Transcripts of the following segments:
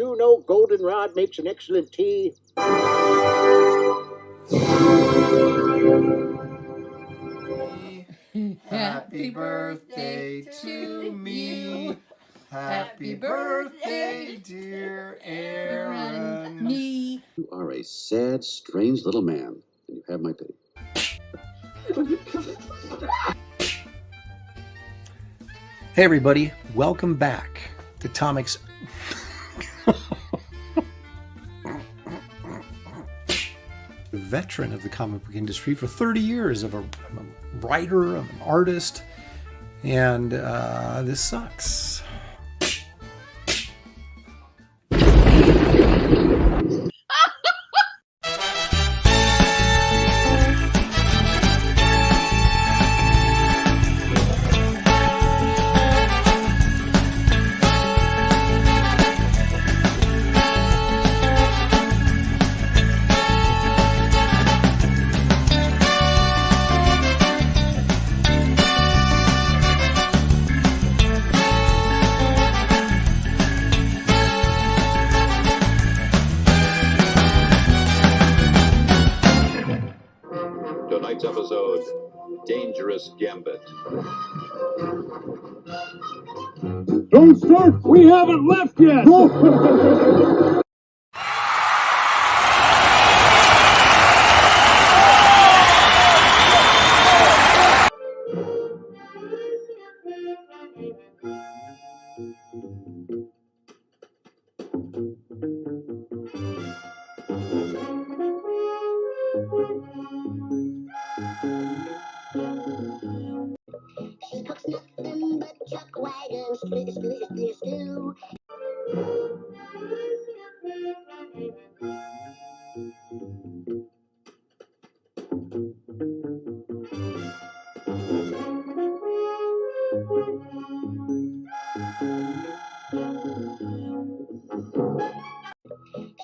you know goldenrod makes an excellent tea? Happy birthday to me. Happy birthday, dear Aaron. Me. You are a sad, strange little man, and you have my pity. Hey everybody, welcome back to Tomic's veteran of the comic book industry for 30 years. I'm a writer, I'm an artist, and this sucks. Tonight's episode, Dangerous Gambit. Don't start! We haven't left yet! She cooks nothing but chuck wagons, stew.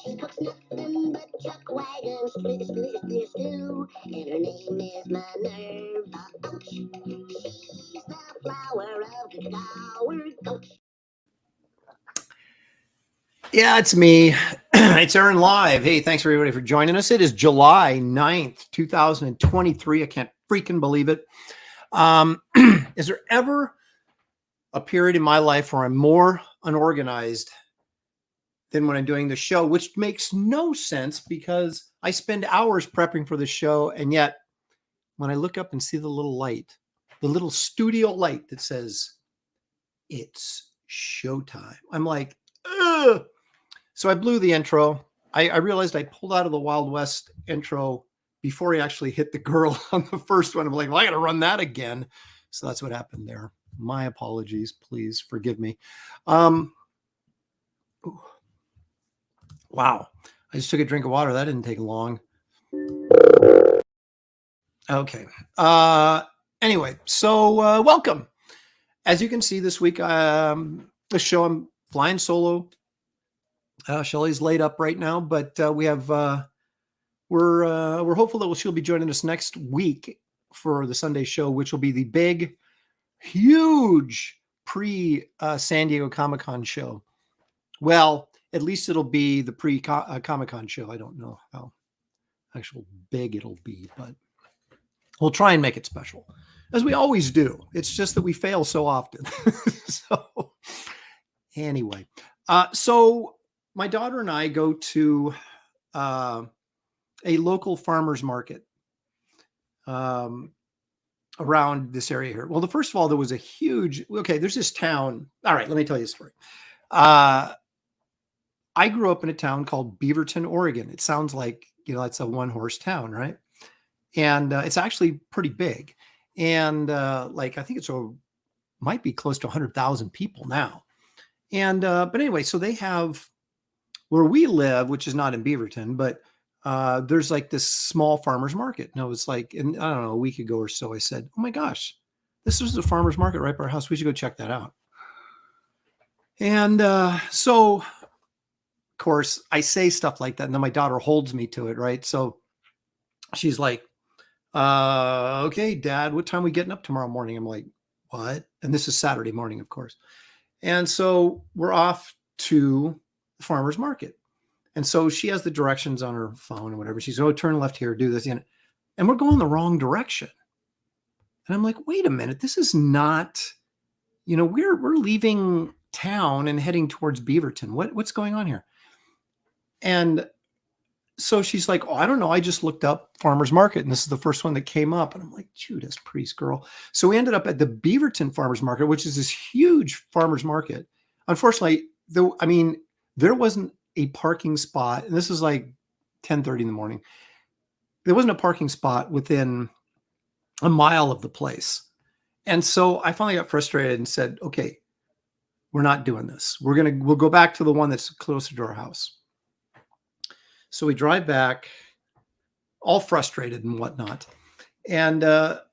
She cooks nothing but chuck wagons, stew. And her name is Minerva. Ouch. She's the flower of the flower coach. Yeah, it's me. It's Aaron Live. Hey, thanks everybody for joining us. It is July 9th, 2023. I can't freaking believe it. Is there ever a period in my life where I'm more unorganized than when I'm doing the show, which makes no sense because I spend hours prepping for the show. And yet when I look up and see the little light, the little studio light that says it's showtime, I'm like, ugh. So I blew the intro. I realized I pulled out of the Wild West intro before he actually hit the girl on the first one. I'm like, well, I got to run that again. So that's what happened there. My apologies. Please forgive me. Wow. I just took a drink of water. That didn't take long. Okay. Anyway, so welcome. As you can see this week, the show, I'm flying solo. Shelley's laid up right now, but we have we're hopeful that she'll be joining us next week for the Sunday show, which will be the big, huge pre San Diego Comic-Con show. Well, at least it'll be the pre Comic-Con show. I don't know how actual big it'll be, but we'll try and make it special, as we always do. It's just that we fail so often. So anyway, so my daughter and I go to a local farmer's market around this area here. Well, first of all, there was a huge, there's this town. All right, let me tell you a story. I grew up in a town called Beaverton, Oregon. It sounds like, it's a one-horse town, right? And it's actually pretty big. And I think might be close to 100,000 people now. And but anyway, so they have where we live, which is not in Beaverton, but there's like this small farmer's market. And I was like, and I don't know, a week ago or so, I said, oh my gosh, this is a farmer's market right by our house. We should go check that out. And so, of course, I say stuff like that. And then my daughter holds me to it, right? So she's like, okay, Dad, what time are we getting up tomorrow morning? I'm like, what? And this is Saturday morning, of course. And so we're off to the farmer's market. And so she has the directions on her phone and whatever. She's, oh, turn left here, do this. And we're going the wrong direction. And I'm like, wait a minute, this is not, we're leaving town and heading towards Beaverton. What's going on here? And so she's like, oh, I don't know. I just looked up farmer's market and this is the first one that came up. And I'm like, Judas Priest, girl. So we ended up at the Beaverton farmer's market, which is this huge farmer's market. Unfortunately, there wasn't a parking spot. And this is like 10:30 in the morning. There wasn't a parking spot within a mile of the place. And so I finally got frustrated and said, okay, we're not doing this. We'll go back to the one that's closer to our house. So we drive back all frustrated and whatnot. And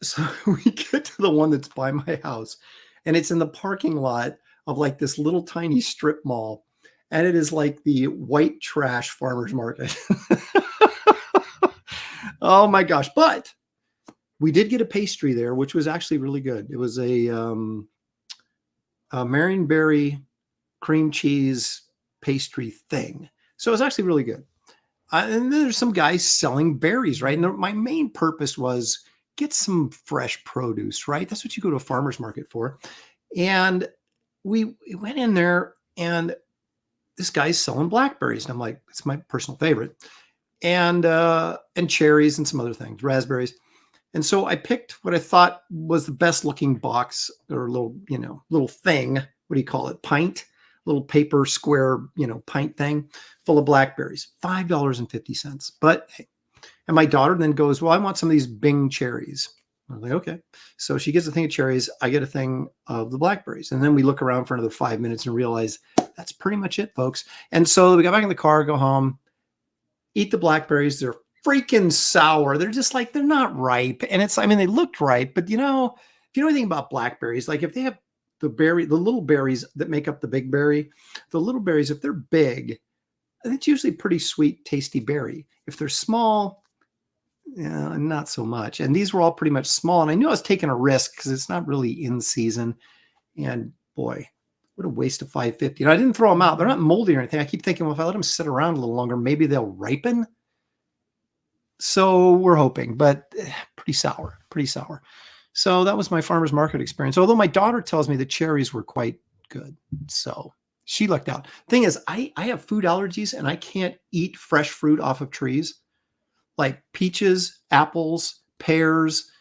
so we get to the one that's by my house and it's in the parking lot of like this little tiny strip mall. And it is like the white trash farmer's market. Oh my gosh. But we did get a pastry there, which was actually really good. It was a Marionberry cream cheese pastry thing. So it was actually really good. And then there's some guys selling berries, right? And my main purpose was get some fresh produce, right? That's what you go to a farmer's market for. And we went in there and this guy's selling blackberries. And I'm like, it's my personal favorite. And cherries and some other things, raspberries. And so I picked what I thought was the best looking box or little thing. What do you call it? Pint, little paper square, pint thing full of blackberries, $5.50. But hey, and my daughter then goes, well, I want some of these Bing cherries. I was like, okay. So she gets a thing of cherries. I get a thing of the blackberries. And then we look around for another 5 minutes and realize that's pretty much it, folks. And so we got back in the car, go home, eat the blackberries. They're freaking sour. They're just like, they're not ripe. And they looked ripe, but if you know anything about blackberries, like if they have the little berries that make up the big berry, the little berries, if they're big, it's usually pretty sweet, tasty berry. If they're small, not so much. And these were all pretty much small. And I knew I was taking a risk because it's not really in season. And boy, what a waste of $5.50. And I didn't throw them out. They're not moldy or anything. I keep thinking, well, if I let them sit around a little longer, maybe they'll ripen. So we're hoping, but pretty sour. So that was my farmer's market experience. Although my daughter tells me the cherries were quite good. So she lucked out. Thing is, I have food allergies and I can't eat fresh fruit off of trees like peaches, apples, pears,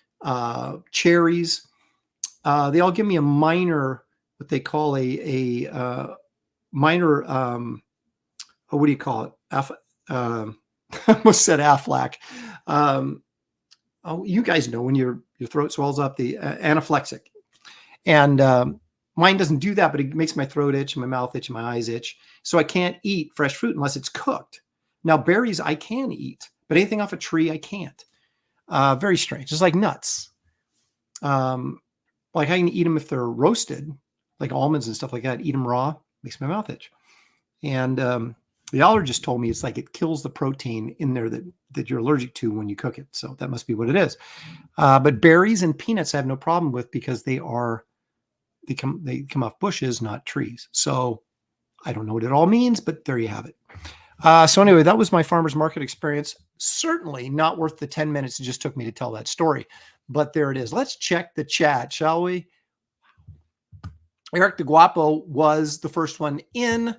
cherries. They all give me a minor, what they call a minor, what do you call it? I almost said Aflac. You guys know when your throat swells up, the anaphylaxis. And mine doesn't do that, but it makes my throat itch, my mouth itch, my eyes itch. So I can't eat fresh fruit unless it's cooked. Now, berries I can eat, but anything off a tree I can't. Very strange. It's like nuts. Like I can eat them if they're roasted, like almonds and stuff like that. Eat them raw, makes my mouth itch. And the allergist told me it's like it kills the protein in there that you're allergic to when you cook it. So that must be what it is. But berries and peanuts I have no problem with because they come off bushes, not trees. So I don't know what it all means, but there you have it. So anyway, that was my farmer's market experience. Certainly not worth the 10 minutes it just took me to tell that story. But there it is. Let's check the chat, shall we? Eric the Guapo was the first one in.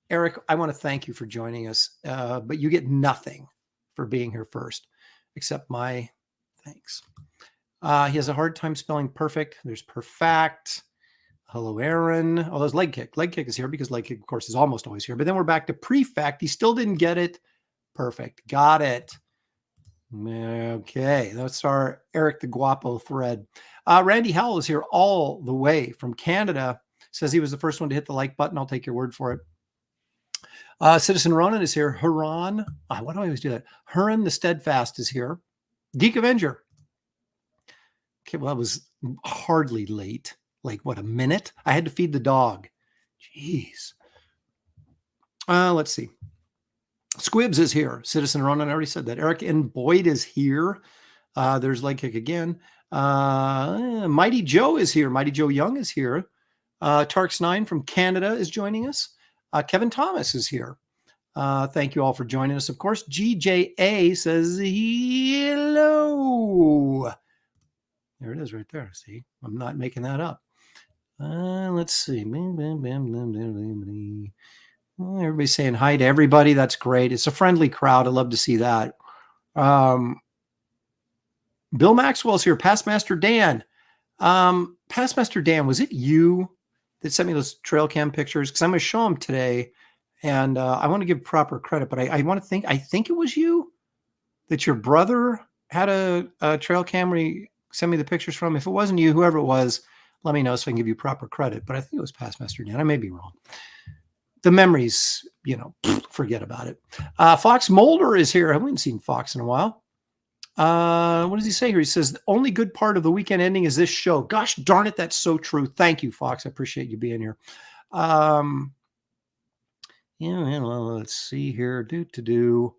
Eric, I want to thank you for joining us, but you get nothing for being here first, except my thanks. He has a hard time spelling perfect. There's perfect. Hello, Aaron. Oh, there's leg kick. Leg kick is here because leg kick, of course, is almost always here. But then we're back to prefect. He still didn't get it. Perfect. Got it. Okay. That's our Eric the Guapo thread. Randy Howell is here all the way from Canada. Says he was the first one to hit the like button. I'll take your word for it. Citizen Ronan is here. Huron. Why do I always do that? Huron the Steadfast is here. Geek Avenger. Okay, well, that was hardly late. Like, what, a minute? I had to feed the dog. Jeez. Let's see. Squibs is here. Citizen Ronan, I already said that. Eric N. Boyd is here. There's leg kick again. Mighty Joe is here. Mighty Joe Young is here. Tarks9 from Canada is joining us. Kevin Thomas is here. Thank you all for joining us. Of course, GJA says hello. There it is right there. See, I'm not making that up. Let's see. Everybody's saying hi to everybody. That's great. It's a friendly crowd. I love to see that. Bill Maxwell's here. Past Master Dan. Past Master Dan, was it you that sent me those trail cam pictures? Because I'm going to show them today. And I want to give proper credit, but I think it was you that your brother had a trail cam where he sent me the pictures from. If it wasn't you, whoever it was, let me know so I can give you proper credit. But I think it was Past Master Dan. I may be wrong. The memories, forget about it. Fox Mulder is here. I haven't seen Fox in a while. What does he say here? He says, the only good part of the weekend ending is this show. Gosh darn it, that's so true. Thank you, Fox. I appreciate you being here. Let's see here. Jasu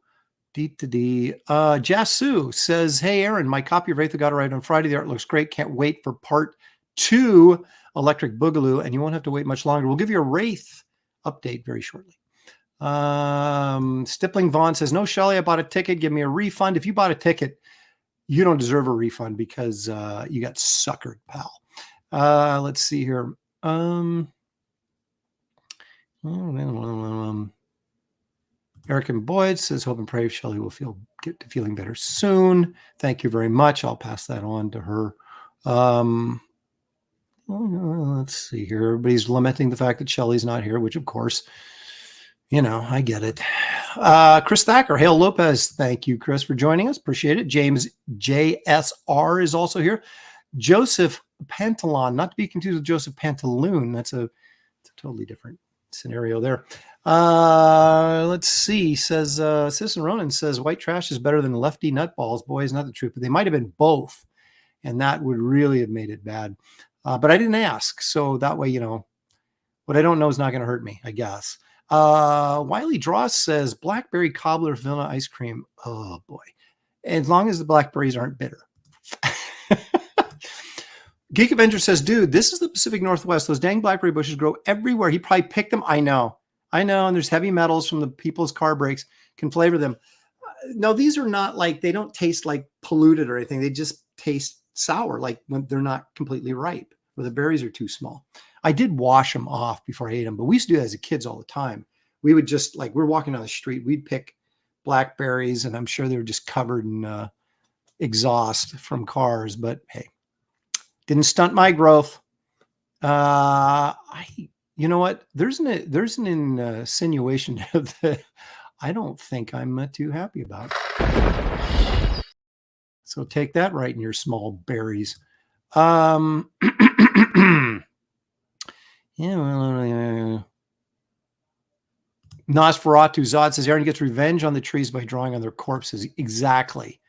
says, hey, Aaron, my copy of Wraith of God arrived on Friday. The art looks great. Can't wait for part 2, Electric Boogaloo, and you won't have to wait much longer. We'll give you a Wraith update very shortly. Stippling Vaughn says, no, Shelley, I bought a ticket. Give me a refund. If you bought a ticket, you don't deserve a refund because you got suckered, pal. Let's see here. Eric and Boyd says, hope and pray Shelley will get to feeling better soon. Thank you very much. I'll pass that on to her. Let's see here. Everybody's lamenting the fact that Shelley's not here, which of course, I get it. Chris Thacker, Hale Lopez. Thank you, Chris, for joining us. Appreciate it. James JSR is also here. Joseph Pantalon, not to be confused with Joseph Pantaloon. That's a totally different scenario there. Let's see. Says Citizen Ronan says white trash is better than lefty nutballs. Boy, is not the truth, but they might have been both, and that would really have made it bad. But I didn't ask, so that way, what I don't know is not going to hurt me, I guess. Wiley Dross says blackberry cobbler vanilla ice cream. Oh boy, as long as the blackberries aren't bitter. Geek Avenger says, dude, this is the Pacific Northwest. Those dang blackberry bushes grow everywhere. He probably picked them. I know. And there's heavy metals from the people's car brakes can flavor them. No, these are not they don't taste like polluted or anything. They just taste sour, like when they're not completely ripe or the berries are too small. I did wash them off before I ate them, but we used to do that as kids all the time. We would just we're walking down the street, we'd pick blackberries, and I'm sure they were just covered in exhaust from cars, but hey, didn't stunt my growth. You know what? There's an insinuation that I don't think I'm too happy about. So take that right in your small berries. Nosferatu Zod says Aaron gets revenge on the trees by drawing on their corpses. Exactly.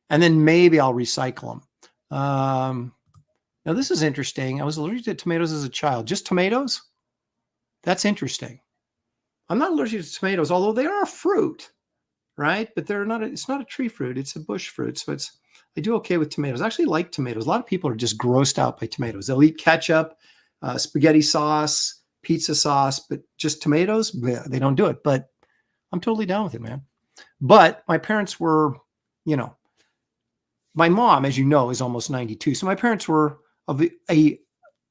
And then maybe I'll recycle them. Now, this is interesting. I was allergic to tomatoes as a child. Just tomatoes? That's interesting. I'm not allergic to tomatoes, although they are a fruit, right? But it's not a tree fruit. It's a bush fruit. So I do okay with tomatoes. I actually like tomatoes. A lot of people are just grossed out by tomatoes. They'll eat ketchup, spaghetti sauce, pizza sauce, but just tomatoes, they don't do it. But I'm totally down with it, man. But my parents were, my mom, as you know, is almost 92. So my parents were of a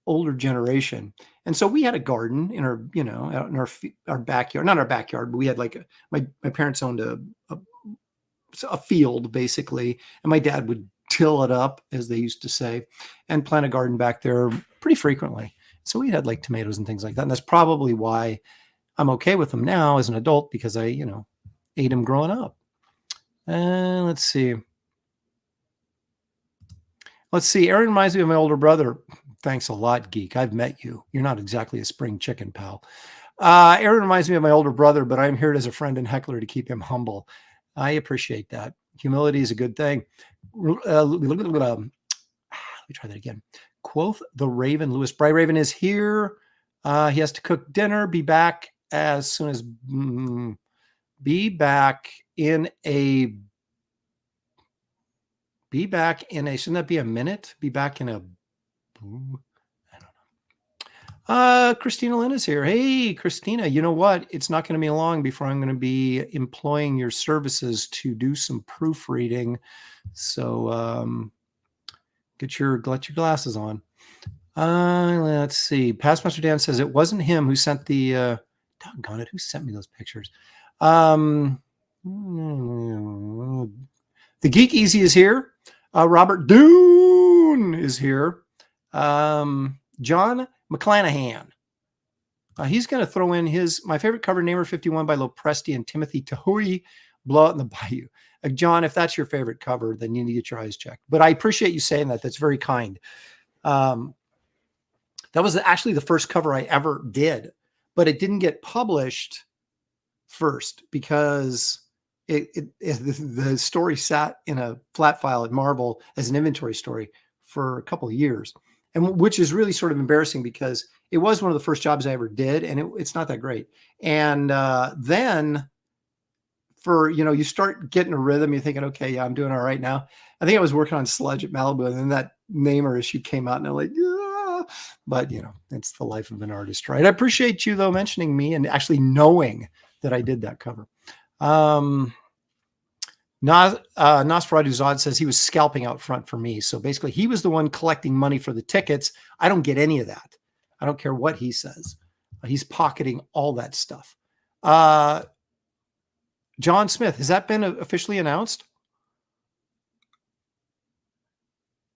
older generation. And so we had a garden in our, out in our backyard, not our backyard, but we had my parents owned a field basically. And my dad would till it up, as they used to say, and plant a garden back there pretty frequently. So we had tomatoes and things like that. And that's probably why I'm okay with them now as an adult, because I, ate them growing up. Let's see. Aaron reminds me of my older brother. Thanks a lot, Geek. I've met you. You're not exactly a spring chicken, pal. Aaron reminds me of my older brother, but I'm here as a friend and heckler to keep him humble. I appreciate that. Humility is a good thing. Let me try that again. Quoth the Raven. Lewis Bry Raven is here. He has to cook dinner. Be back as soon as... Be back in a... Shouldn't that be a minute? Be back in a... I don't know. Christina Lynn is here. Hey, Christina, you know what? It's not going to be long before I'm going to be employing your services to do some proofreading. So get your glasses on. Let's see. Past Master Dan says it wasn't him who sent the doggone it, who sent me those pictures? The Geek Easy is here. Robert Dune is here. John McClanahan. He's going to throw in my favorite cover, Namer 51 by Lopresti and Timothy Tahui, Blow Out in the Bayou. John, if that's your favorite cover, then you need to get your eyes checked. But I appreciate you saying that. That's very kind. That was actually the first cover I ever did, but it didn't get published first because the story sat in a flat file at Marvel as an inventory story for a couple of years, and which is really sort of embarrassing because it was one of the first jobs I ever did, and it's not that great. And then you start getting a rhythm. You're thinking, okay, yeah, I'm doing all right now. I think I was working on Sludge at Malibu, and then that Namer issue came out, and I'm like, yeah. But it's the life of an artist, right? I appreciate you though mentioning me and actually knowing that I did that cover. Nosferatu Zod says he was scalping out front for me. So basically he was the one collecting money for the tickets. I don't get any of that. I don't care what he says. He's pocketing all that stuff. John Smith, has that been officially announced?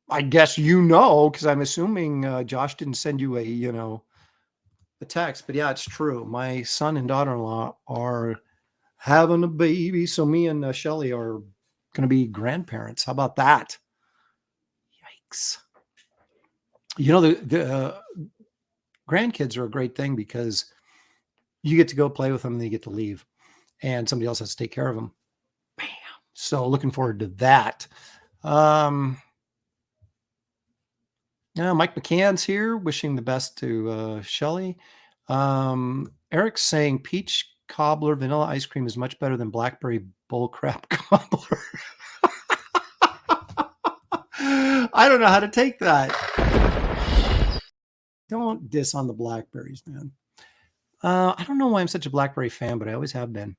I guess because I'm assuming Josh didn't send you a text. But yeah, it's true. My son and daughter-in-law are having a baby, so me and Shelley are going to be grandparents. How about that? Yikes! The grandkids are a great thing because you get to go play with them and they get to leave, and somebody else has to take care of them. Bam! So looking forward to that. Mike McCann's here, wishing the best to Shelley. Eric's saying peach cobbler vanilla ice cream is much better than blackberry bullcrap cobbler. I don't know how to take that. Don't diss on the blackberries, man. I don't know why I'm such a blackberry fan, but I always have been.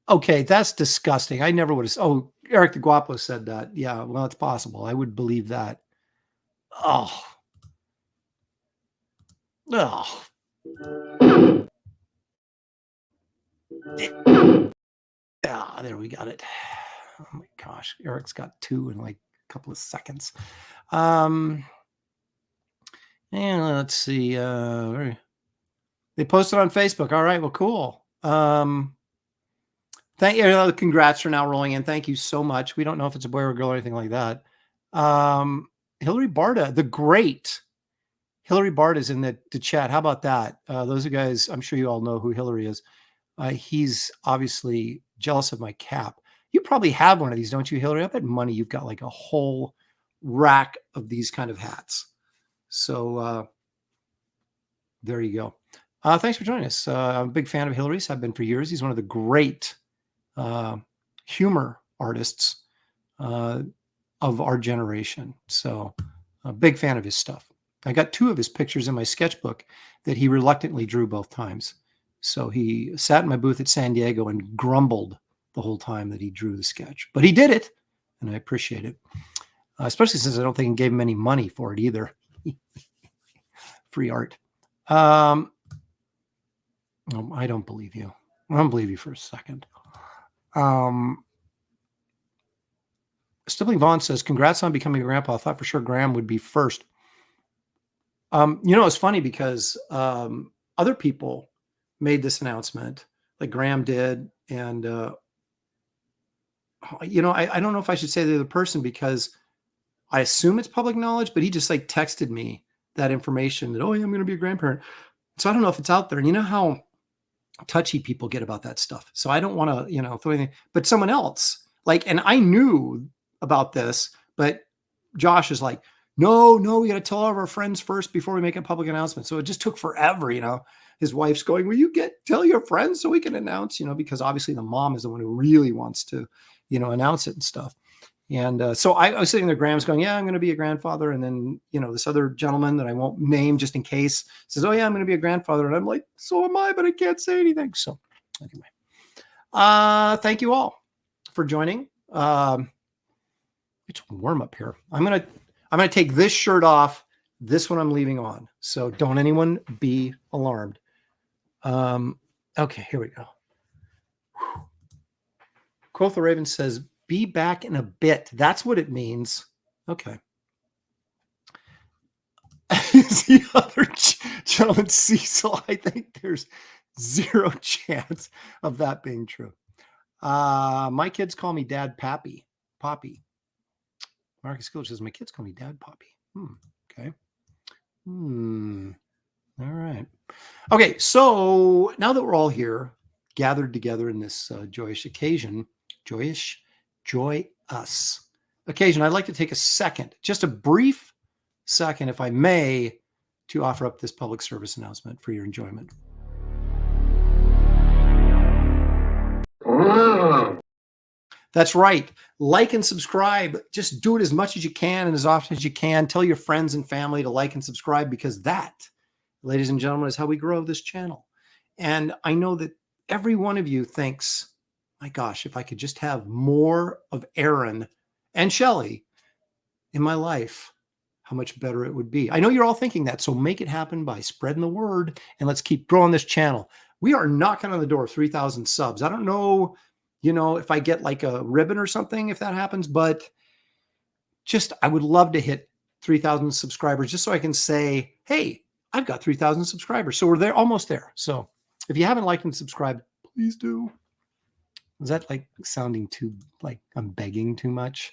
Okay, that's disgusting. I never would have. Oh, Eric the Guapo said that. Yeah, well, it's possible. I would believe that. Oh. Oh. Yeah, there we got it. Oh my gosh. Eric's got 2 in like a couple of seconds. And let's see. They posted on Facebook. All right, well, cool. Thank you. The congrats are now rolling in. Thank you so much. We don't know if it's a boy or a girl or anything like that. Hillary Barta, the great Hillary Barta is in the chat. How about that? Those are guys, I'm sure you all know who Hillary is. He's obviously jealous of my cap. You probably have one of these, don't you, Hillary? I bet money you've got like a whole rack of these kind of hats. So there you go. Thanks for joining us. I'm a big fan of Hillary's. I've been for years. He's one of the great humor artists of our generation. So a big fan of his stuff. I got 2 of his pictures in my sketchbook that he reluctantly drew both times. So he sat in my booth at San Diego and grumbled the whole time that he drew the sketch. But he did it, and I appreciate it. Especially since I don't think he gave him any money for it either. Free art. I don't believe you. I don't believe you for a second. Stippling Vaughn says, congrats on becoming a grandpa. I thought for sure Graham would be first. It's funny because other people made this announcement, like Graham did. And, I don't know if I should say the other person because I assume it's public knowledge, but he just like texted me that information that, oh, yeah, I'm going to be a grandparent. So I don't know if it's out there. And you know how touchy people get about that stuff. So I don't want to, throw anything, but someone else and I knew about this, but Josh is like, no, we got to tell all of our friends first before we make a public announcement. So it just took forever, his wife's going, will you tell your friends so we can announce, because obviously the mom is the one who really wants to, announce it and stuff. And so I was sitting there, Graham's going, yeah, I'm going to be a grandfather. And then, this other gentleman that I won't name just in case says, oh yeah, I'm going to be a grandfather. And I'm like, so am I, but I can't say anything. So anyway, thank you all for joining. It's warm up here. I'm going to take this shirt off. This one I'm leaving on. So don't anyone be alarmed. Okay, here we go. Quoth the Raven says, be back in a bit. That's what it means. Okay. The other gentleman, Cecil, I think there's zero chance of that being true. My kids call me Dad Poppy. Marcus Coolidge says, my kids call me Dad Poppy. Okay. All right. Okay, so now that we're all here, gathered together in this joyous occasion, joyous occasion, I'd like to take a second, just a brief second, if I may, to offer up this public service announcement for your enjoyment. That's right. Like and subscribe. Just do it as much as you can and as often as you can. Tell your friends and family to like and subscribe, because that, ladies and gentlemen, is how we grow this channel. And I know that every one of you thinks, my gosh, if I could just have more of Aaron and Shelley in my life, how much better it would be. I know you're all thinking that, so make it happen by spreading the word, and let's keep growing this channel. We are knocking on the door of 3,000 subs. I don't know, if I get like a ribbon or something, if that happens, but just, I would love to hit 3,000 subscribers just so I can say, hey, I've got 3,000 subscribers. So we're there, almost there. So if you haven't liked and subscribed, please do. Is that like sounding too, like I'm begging too much?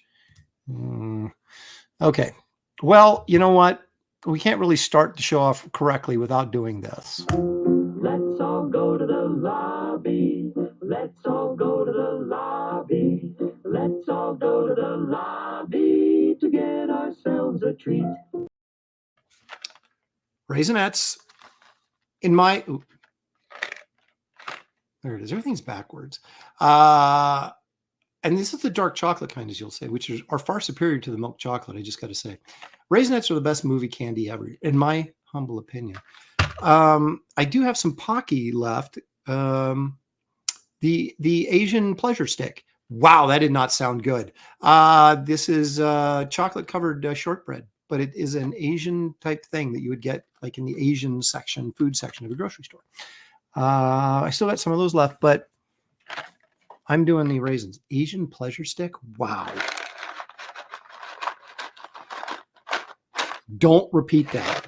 Okay. Well, you know what? We can't really start the show off correctly without doing this. Let's all go to the lobby. Let's all go to the lobby. Let's all go to the lobby to get ourselves a treat. Raisinets in my... Ooh, there it is. Everything's backwards. And this is the dark chocolate kind, as you'll say, which are far superior to the milk chocolate, I just got to say. Raisinets are the best movie candy ever, in my humble opinion. I do have some Pocky left. The Asian pleasure stick. Wow, that did not sound good. This is chocolate-covered shortbread, but it is an Asian type thing that you would get like in the Asian section, food section of a grocery store. I still got some of those left, but I'm doing the raisins. Asian pleasure stick. Wow. Don't repeat that.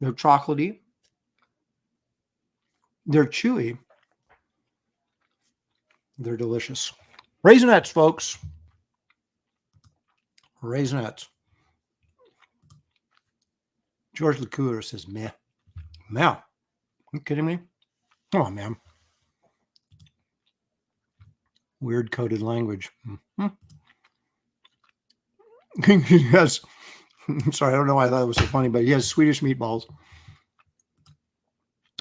They're chocolatey. They're chewy. They're delicious. Raisinets, folks. Raisinets. George LeCoultre says, meh. Meh. Are you kidding me? Come on, man. Weird coded language. Yes. I'm sorry, I don't know why I thought it was so funny, but he has Swedish meatballs.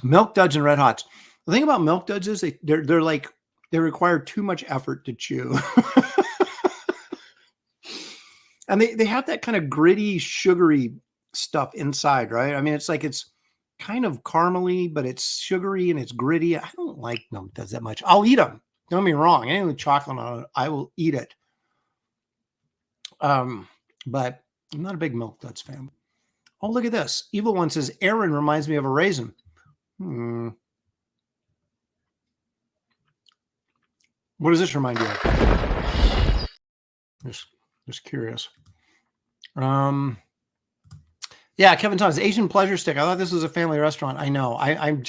Milk Duds and Red Hots. The thing about Milk Duds is they're like, they require too much effort to chew. And they have that kind of gritty, sugary stuff inside, right? I mean, it's like, it's kind of caramely, but it's sugary and it's gritty. I don't like Milk Duds that much. I'll eat them. Don't get me wrong. Anything with chocolate on it, I will eat it. But I'm not a big Milk Duds fan. Oh, look at this. Evil One says, Aaron reminds me of a raisin. What does this remind you of? Just curious. Yeah, Kevin Thomas, Asian pleasure stick. I thought this was a family restaurant. I know. I'm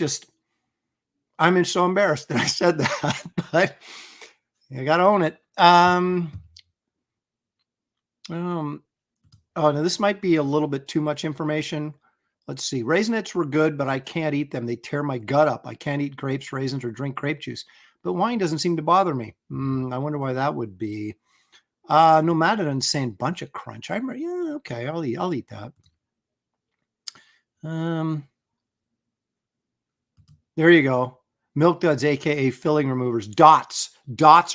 so embarrassed that I said that, but you got to own it. Oh, now this might be a little bit too much information. Let's see. Raisinets were good, but I can't eat them. They tear my gut up. I can't eat grapes, raisins, or drink grape juice. But wine doesn't seem to bother me. I wonder why that would be. Nomadin saying bunch of crunch. Yeah, okay. I'll eat that. There you go. Milk duds, aka filling removers. Dots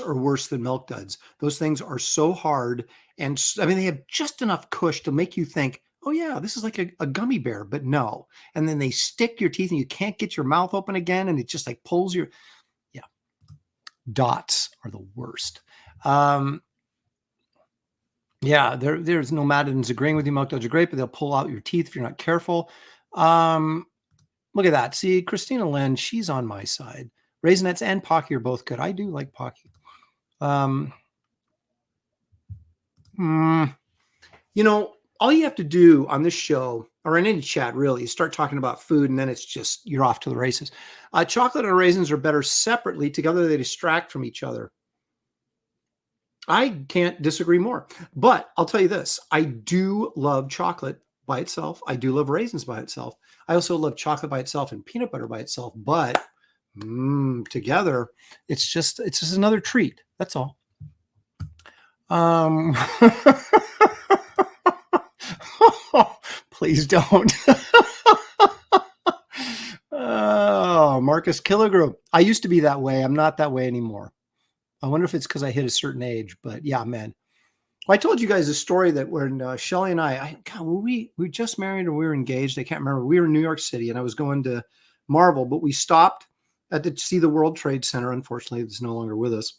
are worse than milk duds. Those things are so hard, and I mean they have just enough cush to make you think, oh yeah, this is like a gummy bear, but no. And then they stick your teeth and you can't get your mouth open again, and it just like pulls your, yeah. Dots are the worst. Yeah, there's no Madden's agreeing with you. Milk duds are great, but they'll pull out your teeth if you're not careful. Look at that. See, Christina Lynn, she's on my side. Raisinets and Pocky are both good. I do like Pocky. You know, all you have to do on this show or in any chat really is start talking about food, and then it's just you're off to the races. Chocolate and raisins are better separately. Together, they distract from each other. I can't disagree more. But I'll tell you this. I do love chocolate by itself. I do love raisins by itself. I also love chocolate by itself and peanut butter by itself. But together, it's just another treat. That's all. Please don't. Oh, Marcus Killigrew. I used to be that way. I'm not that way anymore. I wonder if it's because I hit a certain age, but yeah, man. Well, I told you guys a story that when Shelley and God, we just married or we were engaged. I can't remember. We were in New York City and I was going to Marvel, but we stopped to see the World Trade Center. Unfortunately, it's no longer with us.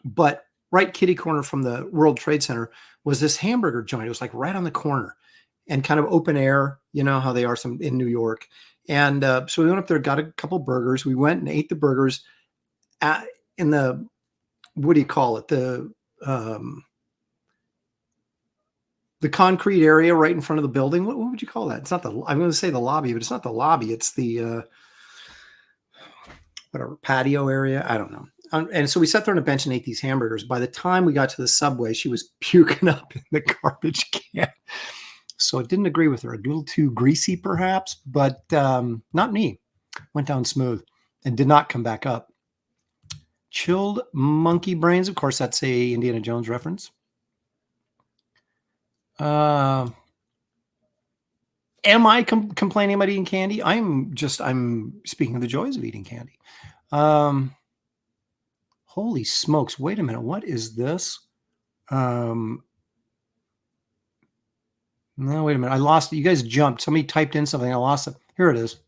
But right kitty corner from the World Trade Center was this hamburger joint. It was like right on the corner and kind of open air. You know how they are some in New York. And so we went up there, got a couple burgers. We went and ate the burgers in the, what do you call it? The concrete area right in front of the building. What would you call that? It's not I'm going to say the lobby, but it's not the lobby. It's the, whatever, patio area. I don't know. And so we sat there on a bench and ate these hamburgers. By the time we got to the subway, she was puking up in the garbage can. So I didn't agree with her. A little too greasy, perhaps, but not me. Went down smooth and did not come back up. Chilled monkey brains. Of course, that's a Indiana Jones reference. Am I complaining about eating candy? I'm speaking of the joys of eating candy. Holy smokes. Wait a minute. What is this? No, wait a minute. I lost it. You guys jumped. Somebody typed in something. I lost it. Here it is.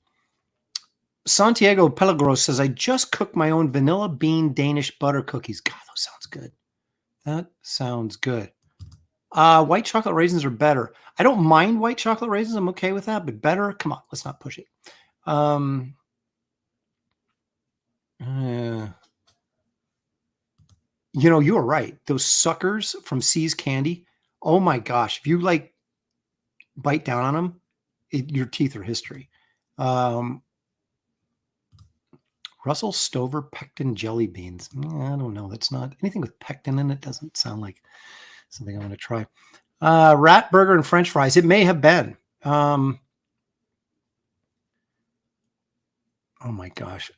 Santiago Pelagros says, I just cooked my own vanilla bean Danish butter cookies. God, those sounds good. That sounds good. White chocolate raisins are better. I don't mind white chocolate raisins. I'm okay with that, but better. Come on, let's not push it. You know, you were right. Those suckers from C's Candy. Oh my gosh. If you like bite down on them, your teeth are history. Russell Stover pectin jelly beans. I don't know. That's not anything with pectin in it. Doesn't sound like something I want to try. Rat burger and French fries. It may have been. Oh my gosh.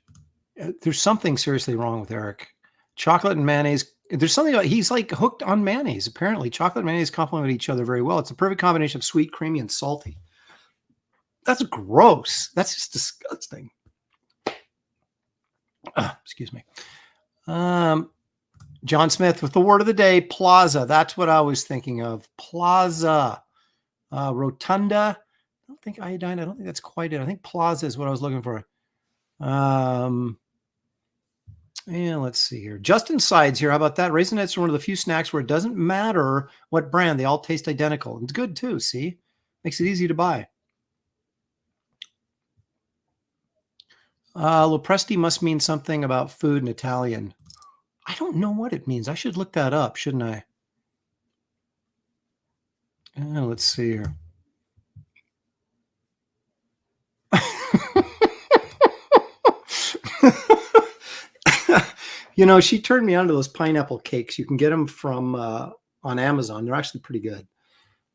There's something seriously wrong with Eric. Chocolate and mayonnaise. There's something about, he's like hooked on mayonnaise. Apparently, chocolate and mayonnaise complement each other very well. It's a perfect combination of sweet, creamy, and salty. That's gross. That's just disgusting. Excuse me. John Smith with the word of the day, plaza. That's what I was thinking of. Plaza. Rotunda. I don't think iodine. I don't think that's quite it. I think plaza is what I was looking for. Yeah, let's see here. Justin Sides here. How about that? Raisinets are one of the few snacks where it doesn't matter what brand. They all taste identical. It's good too, see? Makes it easy to buy. Lopresti must mean something about food in Italian. I don't know what it means. I should look that up, shouldn't I? Let's see here. You know, she turned me on to those pineapple cakes. You can get them from on Amazon. They're actually pretty good.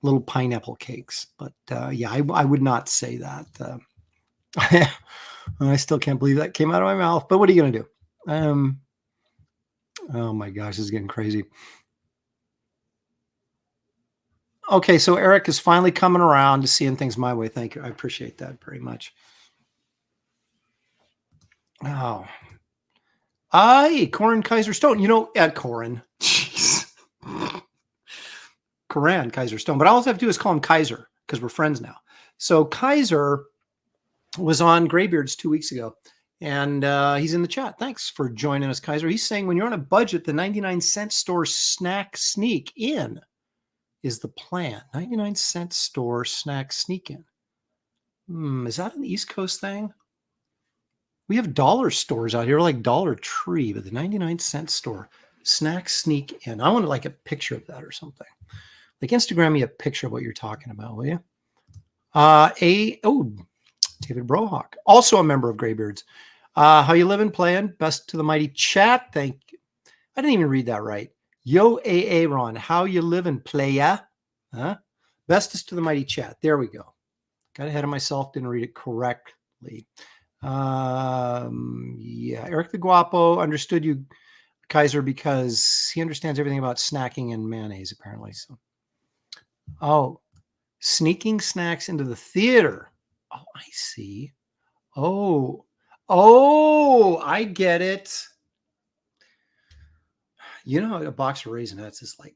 Little pineapple cakes. But yeah, I would not say that. I still can't believe that came out of my mouth. But what are you going to do? Oh my gosh, this is getting crazy. Okay, so Eric is finally coming around to seeing things my way. Thank you. I appreciate that very much. Oh. Aye, Corin Kaiser Stone. You know, Corin. Jeez. Coran Kaiser Stone. But all I have to do is call him Kaiser because we're friends now. So Kaiser was on Graybeards 2 weeks ago, and he's in the chat. Thanks for joining us, Kaiser. He's saying when you're on a budget, the 99-cent store snack sneak in is the plan. 99-cent store snack sneak in. Is that an East Coast thing? We have dollar stores out here like Dollar Tree, but the 99-cent store snack sneak in. I want like a picture of that or something. Like Instagram me a picture of what you're talking about, will you? David Brohawk, also a member of Graybeards. How you living, playing? Best to the mighty chat. Thank you. I didn't even read that right. Yo, Ron, how you living, playa? Huh? Bestest to the mighty chat. There we go. Got ahead of myself. Didn't read it correctly. Yeah, Eric the Guapo understood you, Kaiser, because he understands everything about snacking and mayonnaise, apparently. So, sneaking snacks into the theater. Oh, I see. Oh, I get it. You know, a box of Raisinets is like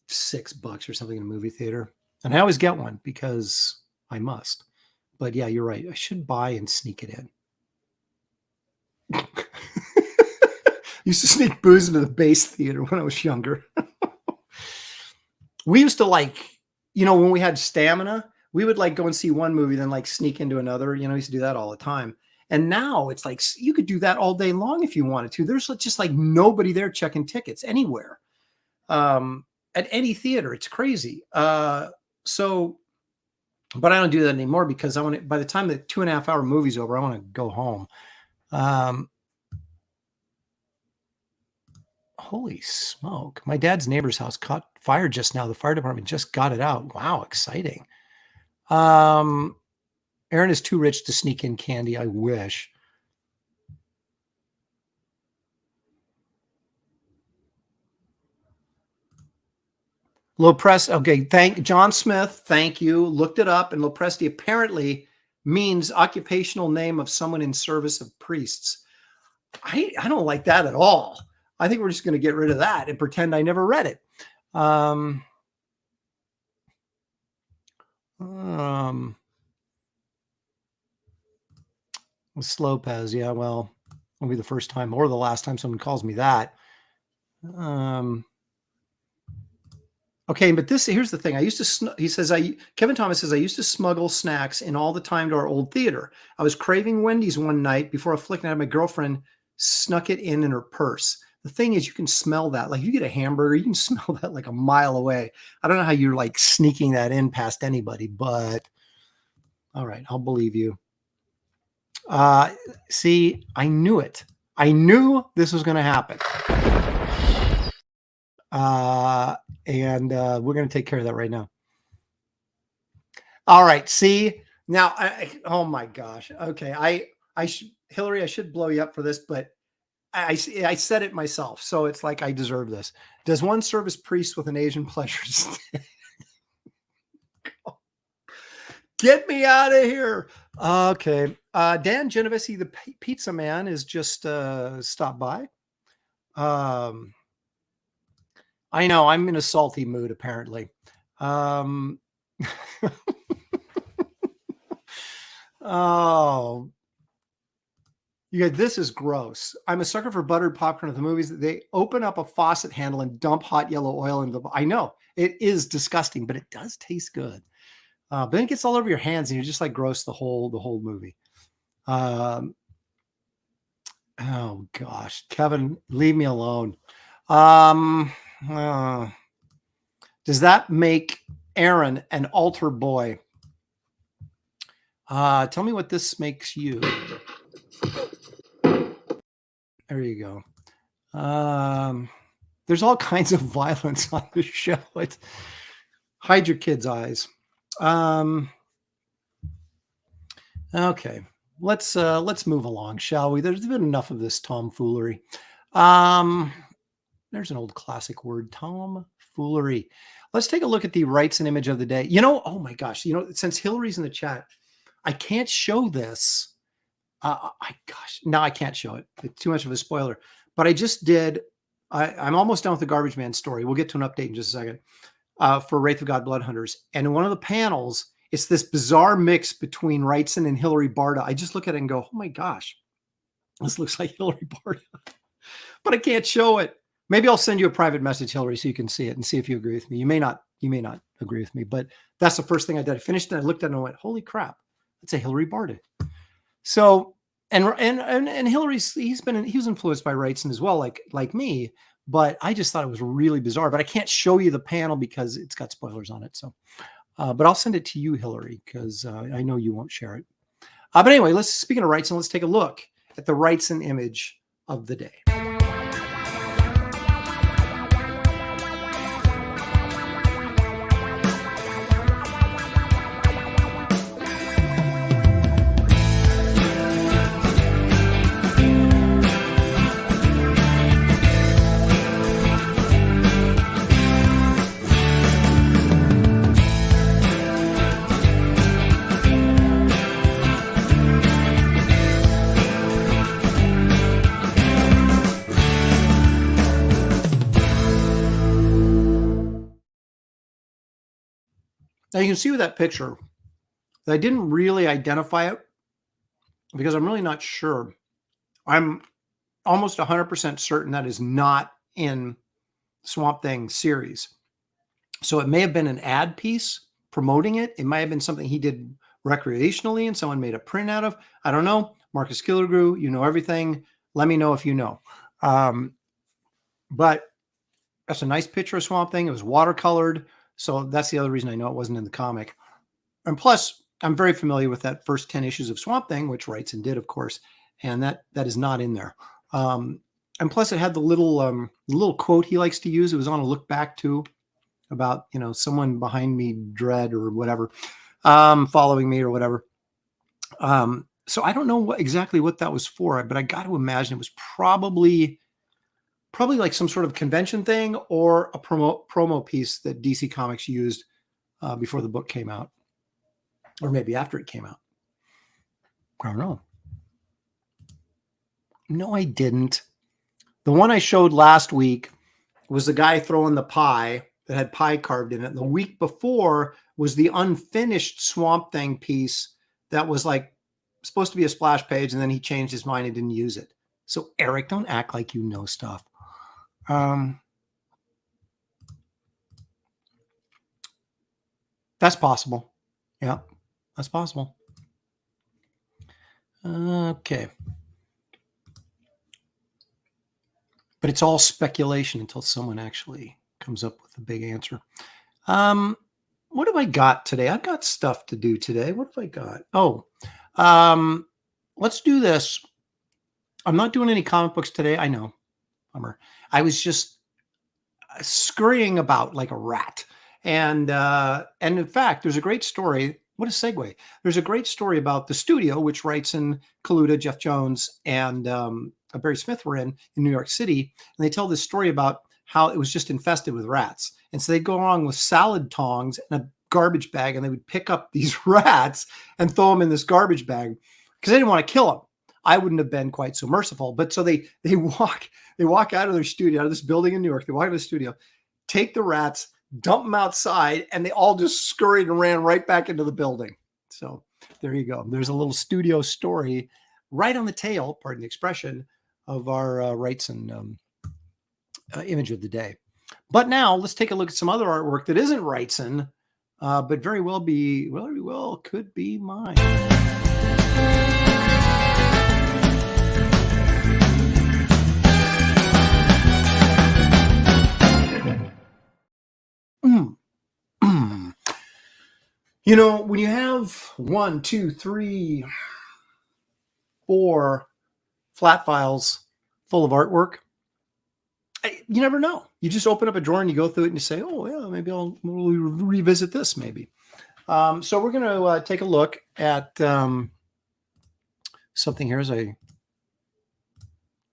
$6 or something in a movie theater. And I always get one because I must. But yeah, you're right. I should buy and sneak it in. Used to sneak booze into the base theater when I was younger. We used to when we had stamina, we would go and see one movie, then sneak into another. We used to do that all the time. And now it's you could do that all day long if you wanted to. There's just nobody there checking tickets anywhere. At any theater. It's crazy. But I don't do that anymore because by the time the 2.5 hour movie's over, I want to go home. Holy smoke. My dad's neighbor's house caught fire just now. The fire department just got it out. Wow, exciting. Aaron is too rich to sneak in candy. I wish. Lopresti, okay, thank John Smith, thank you. Looked it up, and Lopresti apparently means occupational name of someone in service of priests. I don't like that at all. I think we're just going to get rid of that and pretend I never read it. Slopez, yeah, well, it'll be the first time or the last time someone calls me that. Okay, but here's the thing. Kevin Thomas says, I used to smuggle snacks in all the time to our old theater. I was craving Wendy's one night before a flick night. My girlfriend snuck it in her purse. The thing is, you can smell that. You get a hamburger, you can smell that a mile away. I don't know how you're sneaking that in past anybody, but all right, I'll believe you. See, I knew it. I knew this was going to happen. And we're going to take care of that right now. All right. See now, oh my gosh. Okay. Hillary, I should blow you up for this, but I said it myself. So it's I deserve this. Does one serve as priest with an Asian pleasure stick? Get me out of here. Okay. Dan Genovese, the pizza man, is just stopped by. I know I'm in a salty mood, apparently. Oh, this is gross. I'm a sucker for buttered popcorn at the movies. They open up a faucet handle and dump hot yellow oil into the. I know it is disgusting, but it does taste good. But then it gets all over your hands, and you're just gross the whole movie. Oh gosh, Kevin, leave me alone. Does that make Aaron an altar boy? Tell me what this makes you. There you go. There's all kinds of violence on the show. Hide your kids' eyes. Okay, let's move along, shall we? There's been enough of this tomfoolery. There's an old classic word, tomfoolery. Let's take a look at the Wrightson image of the day. Oh my gosh, since Hillary's in the chat, I can't show this Gosh, now I can't show it. It's too much of a spoiler. But I just did. I'm almost done with the Garbage Man story. We'll get to an update in just a second. For Wraith of God Blood Hunters. And in one of the panels, it's this bizarre mix between Wrightson and Hilary Barta. I just look at it and go, oh my gosh, this looks like Hilary Barta. But I can't show it. Maybe I'll send you a private message, Hilary, so you can see it and see if you agree with me. You may not agree with me, but that's the first thing I did. I finished it, I looked at it and I went, holy crap, that's a Hilary Barta. So, and Hilary's, he was influenced by Wrightson as well, like me. But I just thought it was really bizarre. But I can't show you the panel because it's got spoilers on it. So, but I'll send it to you, Hilary, because I know you won't share it. But anyway, speaking of Wrightson, let's take a look at the Wrightson image of the day. Now you can see with that picture that I didn't really identify it because I'm really not sure. I'm almost 100% certain that is not in Swamp Thing series. So it may have been an ad piece promoting it. It might have been something he did recreationally and someone made a print out of. I don't know. Marcus Killigrew, you know everything. Let me know if you know. But that's a nice picture of Swamp Thing. It was watercolored. So that's the other reason I know it wasn't in the comic. And plus, I'm very familiar with that first 10 issues of Swamp Thing, which Wrightson did, of course. And that is not in there. And plus, it had the little quote he likes to use. It was on a look back too, about, someone behind me, dread or whatever, following me or whatever. So I don't know exactly what that was for, but I got to imagine it was probably like some sort of convention thing or a promo piece that DC Comics used before the book came out, or maybe after it came out. I don't know. No, I didn't. The one I showed last week was the guy throwing the pie that had pie carved in it. And the week before was the unfinished Swamp Thing piece that was like supposed to be a splash page, and then he changed his mind and didn't use it. So Eric, don't act like you know stuff. That's possible. Yeah, that's possible. Okay. But it's all speculation until someone actually comes up with a big answer. What have I got today? I've got stuff to do today. What have I got? Oh, let's do this. I'm not doing any comic books today. I know. Bummer. I was just scurrying about like a rat. And in fact, there's a great story. What a segue. There's a great story about the studio, which Wrightson, Kaluta, Jeff Jones, and Barry Smith were in New York City. And they tell this story about how it was just infested with rats. And so they'd go along with salad tongs and a garbage bag, and they would pick up these rats and throw them in this garbage bag because they didn't want to kill them. I wouldn't have been quite so merciful. But so they walk out of their studio, out of this building in New York. They walk out of the studio, take the rats, dump them outside, and they all just scurried and ran right back into the building. So there you go. There's a little studio story right on the tail, pardon the expression, of our Wrightson image of the day. But now let's take a look at some other artwork that isn't Wrightson, but very well could be mine. When you have 1, 2, 3, 4 flat files full of artwork, you never know. You just open up a drawer and you go through it and you say, oh, yeah, maybe we'll revisit this maybe. So we're going to take a look at something here as I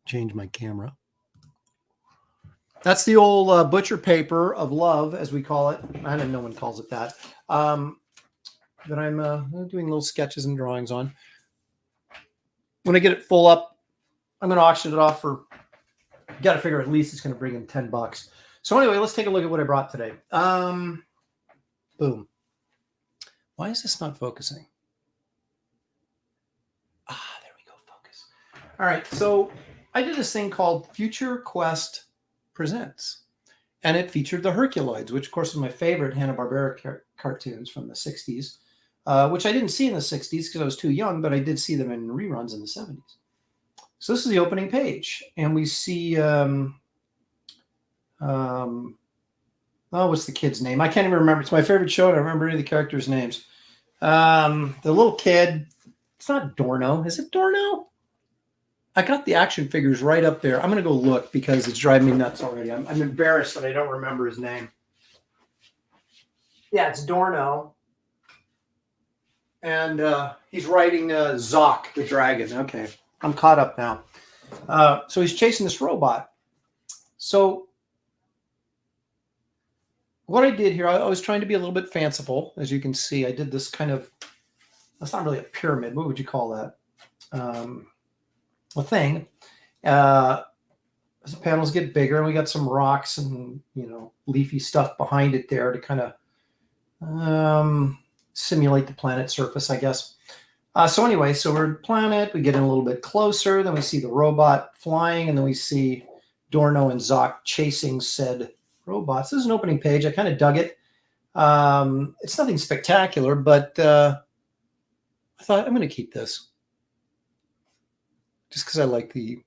change my camera. That's the old butcher paper of love, as we call it. I know no one calls it that. That I'm doing little sketches and drawings on. when I get it full up, I'm going to auction it off for, got to figure at least it's going to bring in $10. So anyway, let's take a look at what I brought today. Boom. Why is this not focusing? There we go. Focus. All right. So I did this thing called Future Quest Presents. And it featured the Herculoids, which, of course, is my favorite Hanna-Barbera cartoons from the 60s, which I didn't see in the 60s because I was too young, but I did see them in reruns in the 70s. So this is the opening page. And we see, what's the kid's name? I can't even remember. It's my favorite show, and I don't remember any of the characters' names. The little kid, it's not Dorno. Is it Dorno? I got the action figures right up there. I'm going to go look because it's driving me nuts already. I'm embarrassed that I don't remember his name. Yeah, it's Dorno. And he's riding Zoc, the dragon. Okay, I'm caught up now. So he's chasing this robot. So what I did here, I was trying to be a little bit fanciful. As you can see, I did this kind of, that's not really a pyramid. What would you call that? A thing. As the panels get bigger, and we got some rocks and, leafy stuff behind it there to kind of simulate the planet surface, I guess. So anyway, so we're at the planet, we get in a little bit closer, then we see the robot flying, and then we see Dorno and Zoc chasing said robots. This is an opening page. I kind of dug it. It's nothing spectacular, but I thought I'm going to keep this just because I like the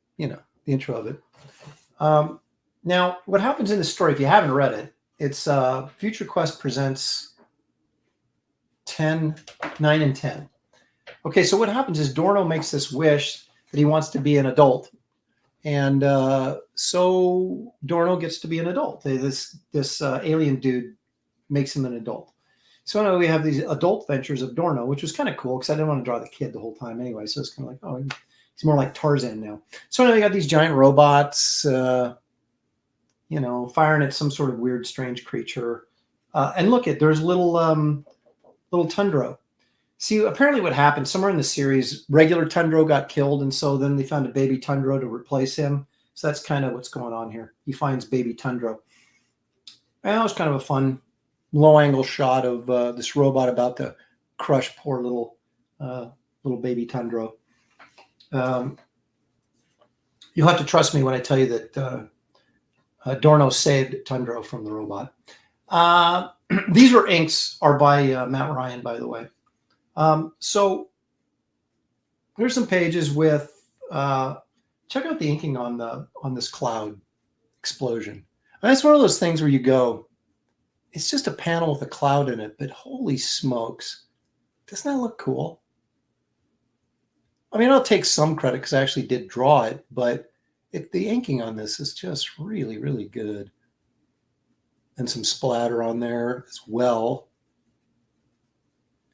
intro of it. Now, what happens in the story, if you haven't read it, it's Future Quest Presents 9 and 10. Okay, so what happens is Dorno makes this wish that he wants to be an adult. And so Dorno gets to be an adult. This alien dude makes him an adult. So now we have these adult ventures of Dorno, which was kind of cool because I didn't want to draw the kid the whole time anyway. So it's kind of like, oh, he's more like Tarzan now. So now we got these giant robots, firing at some sort of weird, strange creature. And look at, there's little Tundro. See, apparently what happened, somewhere in the series, regular Tundro got killed, and so then they found a baby Tundro to replace him. So that's kind of what's going on here. He finds baby Tundro. And that was kind of a fun low-angle shot of this robot about to crush poor little baby Tundro. You'll have to trust me when I tell you that Dorno saved Tundro from the robot. These inks are by Matt Ryan, by the way. So here's some pages with check out the inking on this cloud explosion. And that's one of those things where you go, it's just a panel with a cloud in it, but holy smokes, doesn't that look cool? I mean, I'll take some credit because I actually did draw it, but the inking on this is just really, really good. And some splatter on there as well.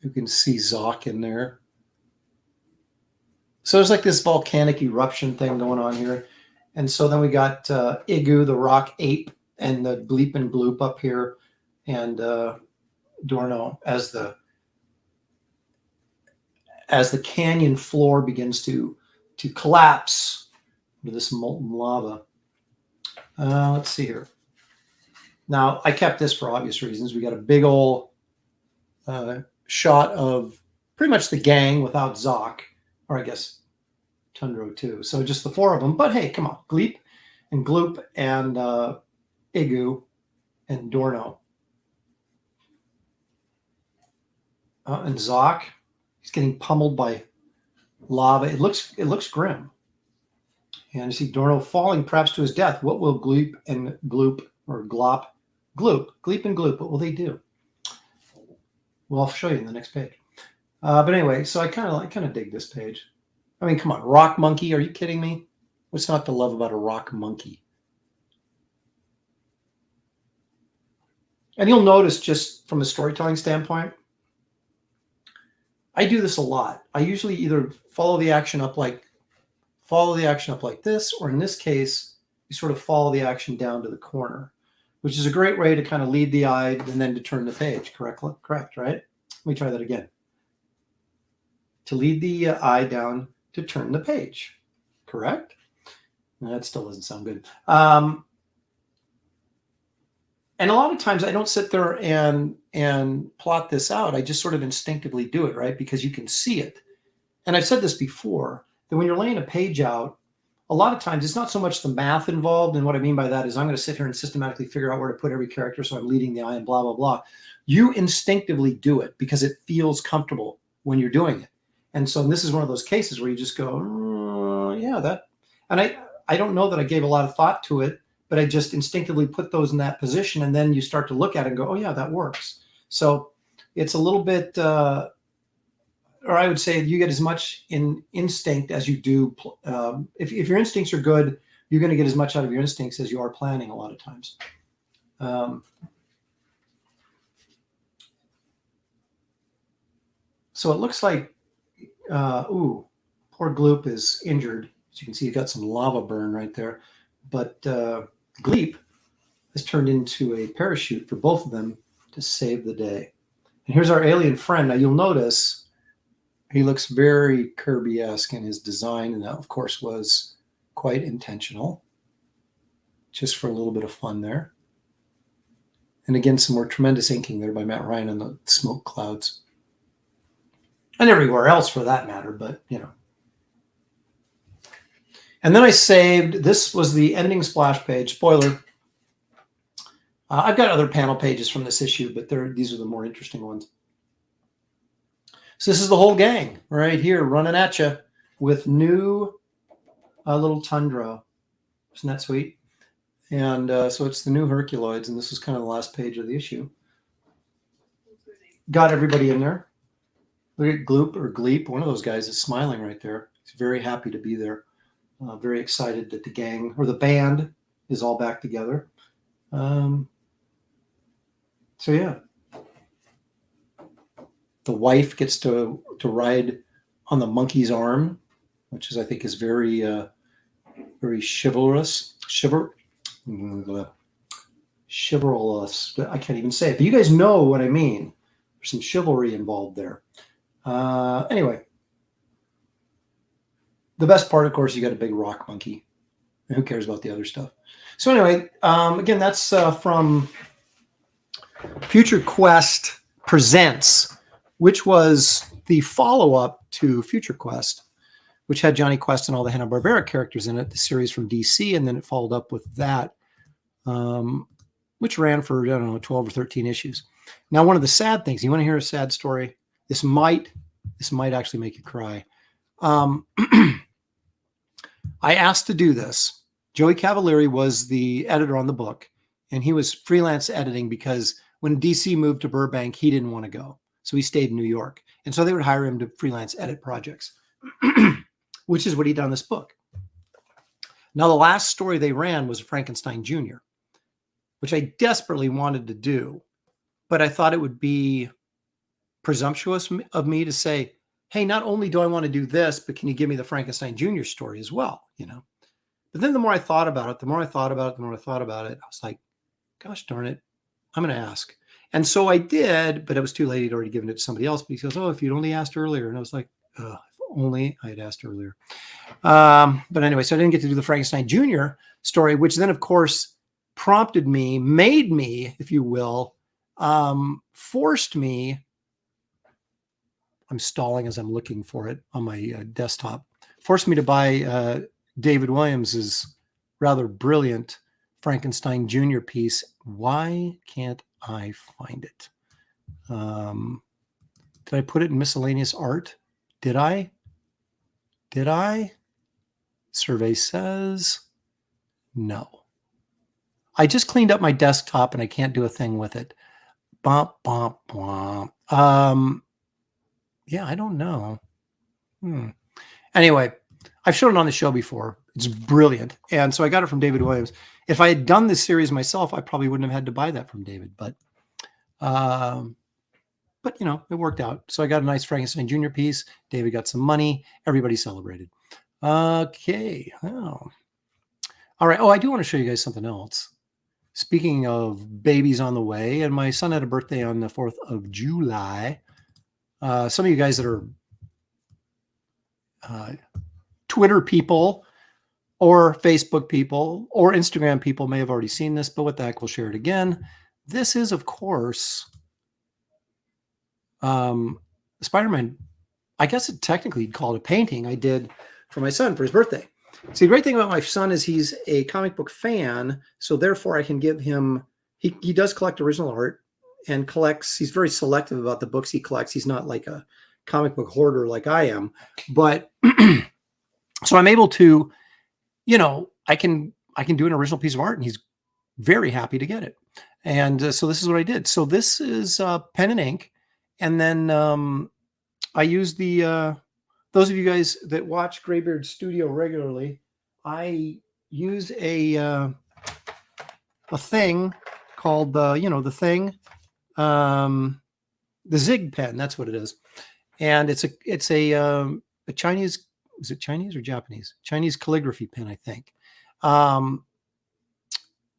You can see Zoc in there. So there's like this volcanic eruption thing going on here. And so then we got Igu, the rock ape, and the Bleep and Gloop up here. And Dorno as the canyon floor begins to collapse into this molten lava. Let's see here. Now, I kept this for obvious reasons. We got a big old shot of pretty much the gang without Zoc, or I guess Tundro too. So just the four of them. But hey, come on. Bleep and Gloop and Igu and Dorno. And Zoc, he's getting pummeled by lava. It looks grim. And you see Dorno falling perhaps to his death. What will Gloop and Gloop, or Glop, Gleep and Gloop, what will they do? Well, I'll show you in the next page. But anyway, so I kind of dig this page. I mean, come on, rock monkey? Are you kidding me? What's not to love about a rock monkey? And you'll notice, just from a storytelling standpoint, I do this a lot. I usually either follow the action up like this, or in this case, you sort of follow the action down to the corner, which is a great way to kind of lead the eye and then to turn the page. Correct, right? Let me try that again. To lead the eye down to turn the page. Correct? No, that still doesn't sound good. And a lot of times I don't sit there and plot this out. I just sort of instinctively do it, right? Because you can see it. And I've said this before, that when you're laying a page out, a lot of times it's not so much the math involved. And what I mean by that is I'm going to sit here and systematically figure out where to put every character so I'm leading the eye and blah, blah, blah. You instinctively do it because it feels comfortable when you're doing it. And so this is one of those cases where you just go, yeah, that. And I don't know that I gave a lot of thought to it, but I just instinctively put those in that position. And then you start to look at it and go, oh, yeah, that works. So it's a little bit, or I would say you get as much in instinct as you do. If your instincts are good, you're going to get as much out of your instincts as you are planning a lot of times. So it looks like, poor Gloop is injured. As you can see, he's got some lava burn right there. But Gleep has turned into a parachute for both of them to save the day. And here's our alien friend. Now you'll notice he looks very Kirby-esque in his design, and that, of course, was quite intentional, just for a little bit of fun there. And again, some more tremendous inking there by Matt Ryan on the smoke clouds. And everywhere else for that matter, but, you know. And then I saved, this was the ending splash page, spoiler. I've got other panel pages from this issue, but these are the more interesting ones. So this is the whole gang right here running at you with new little Tundra. Isn't that sweet? And so it's the new Herculoids, and this is kind of the last page of the issue. Got everybody in there. Look at Gloop or Gleep. One of those guys is smiling right there. He's very happy to be there. Very excited that the gang or the band is all back together. So yeah. The wife gets to ride on the monkey's arm, which is, I think, is very, very chivalrous. Chivalrous. I can't even say it, but you guys know what I mean. There's some chivalry involved there. Anyway, the best part, of course, you got a big rock monkey. Who cares about the other stuff? So anyway, again, that's from Future Quest Presents, which was the follow-up to Future Quest, which had Johnny Quest and all the Hanna-Barbera characters in it, the series from DC, and then it followed up with that, which ran for, I don't know, 12 or 13 issues. Now, one of the sad things, you want to hear a sad story? This might actually make you cry. I asked to do this. Joey Cavalieri was the editor on the book, and he was freelance editing because when DC moved to Burbank, he didn't want to go. So he stayed in New York. And so they would hire him to freelance edit projects, which is what he done in this book. Now, the last story they ran was Frankenstein Jr., which I desperately wanted to do, but I thought it would be presumptuous of me to say, hey, not only do I want to do this, but can you give me the Frankenstein Jr. story as well? You know. But then the more I thought about it, I was like, gosh darn it, I'm going to ask. And so I did, but it was too late. He'd already given it to somebody else. But he goes, oh, if you'd only asked earlier. And I was like, if only I had asked earlier. But anyway, so I didn't get to do the Frankenstein Jr. story, which then, of course, prompted me, made me, if you will, forced me. I'm stalling as I'm looking for it on my desktop. Forced me to buy David Williams's rather brilliant Frankenstein Jr. piece. Why can't I find it? Did I put it in miscellaneous art? Did I? Survey says no. I just cleaned up my desktop and I can't do a thing with it. Bump, bump, bump. Yeah, I don't know. Anyway, I've shown it on the show before. It's brilliant. And so I got it from David Williams. If I had done this series myself, I probably wouldn't have had to buy that from David. But you know, it worked out. So I got a nice Frankenstein Jr. piece. David got some money. Everybody celebrated. Okay. Oh. All right. Oh, I do want to show you guys something else. Speaking of babies on the way, and my son had a birthday on the 4th of July. Some of you guys that are Twitter people or Facebook people or Instagram people may have already seen this, but what the heck, we'll share it again. This is, of course, Spider-Man. I guess it technically you'd call it a painting I did for my son for his birthday. See, the great thing about my son is he's a comic book fan, so therefore I can give him, he does collect original art and collects, he's very selective about the books he collects. He's not like a comic book hoarder like I am, but so I'm able to, I can do an original piece of art and he's very happy to get it. And so this is what I did. So this is pen and ink. And then I use those of you guys that watch Graybeard Studio regularly, I use a thing called the thing, the Zig pen. That's what it is, and it's a Chinese. Is it Chinese or Japanese? Chinese calligraphy pen, I think.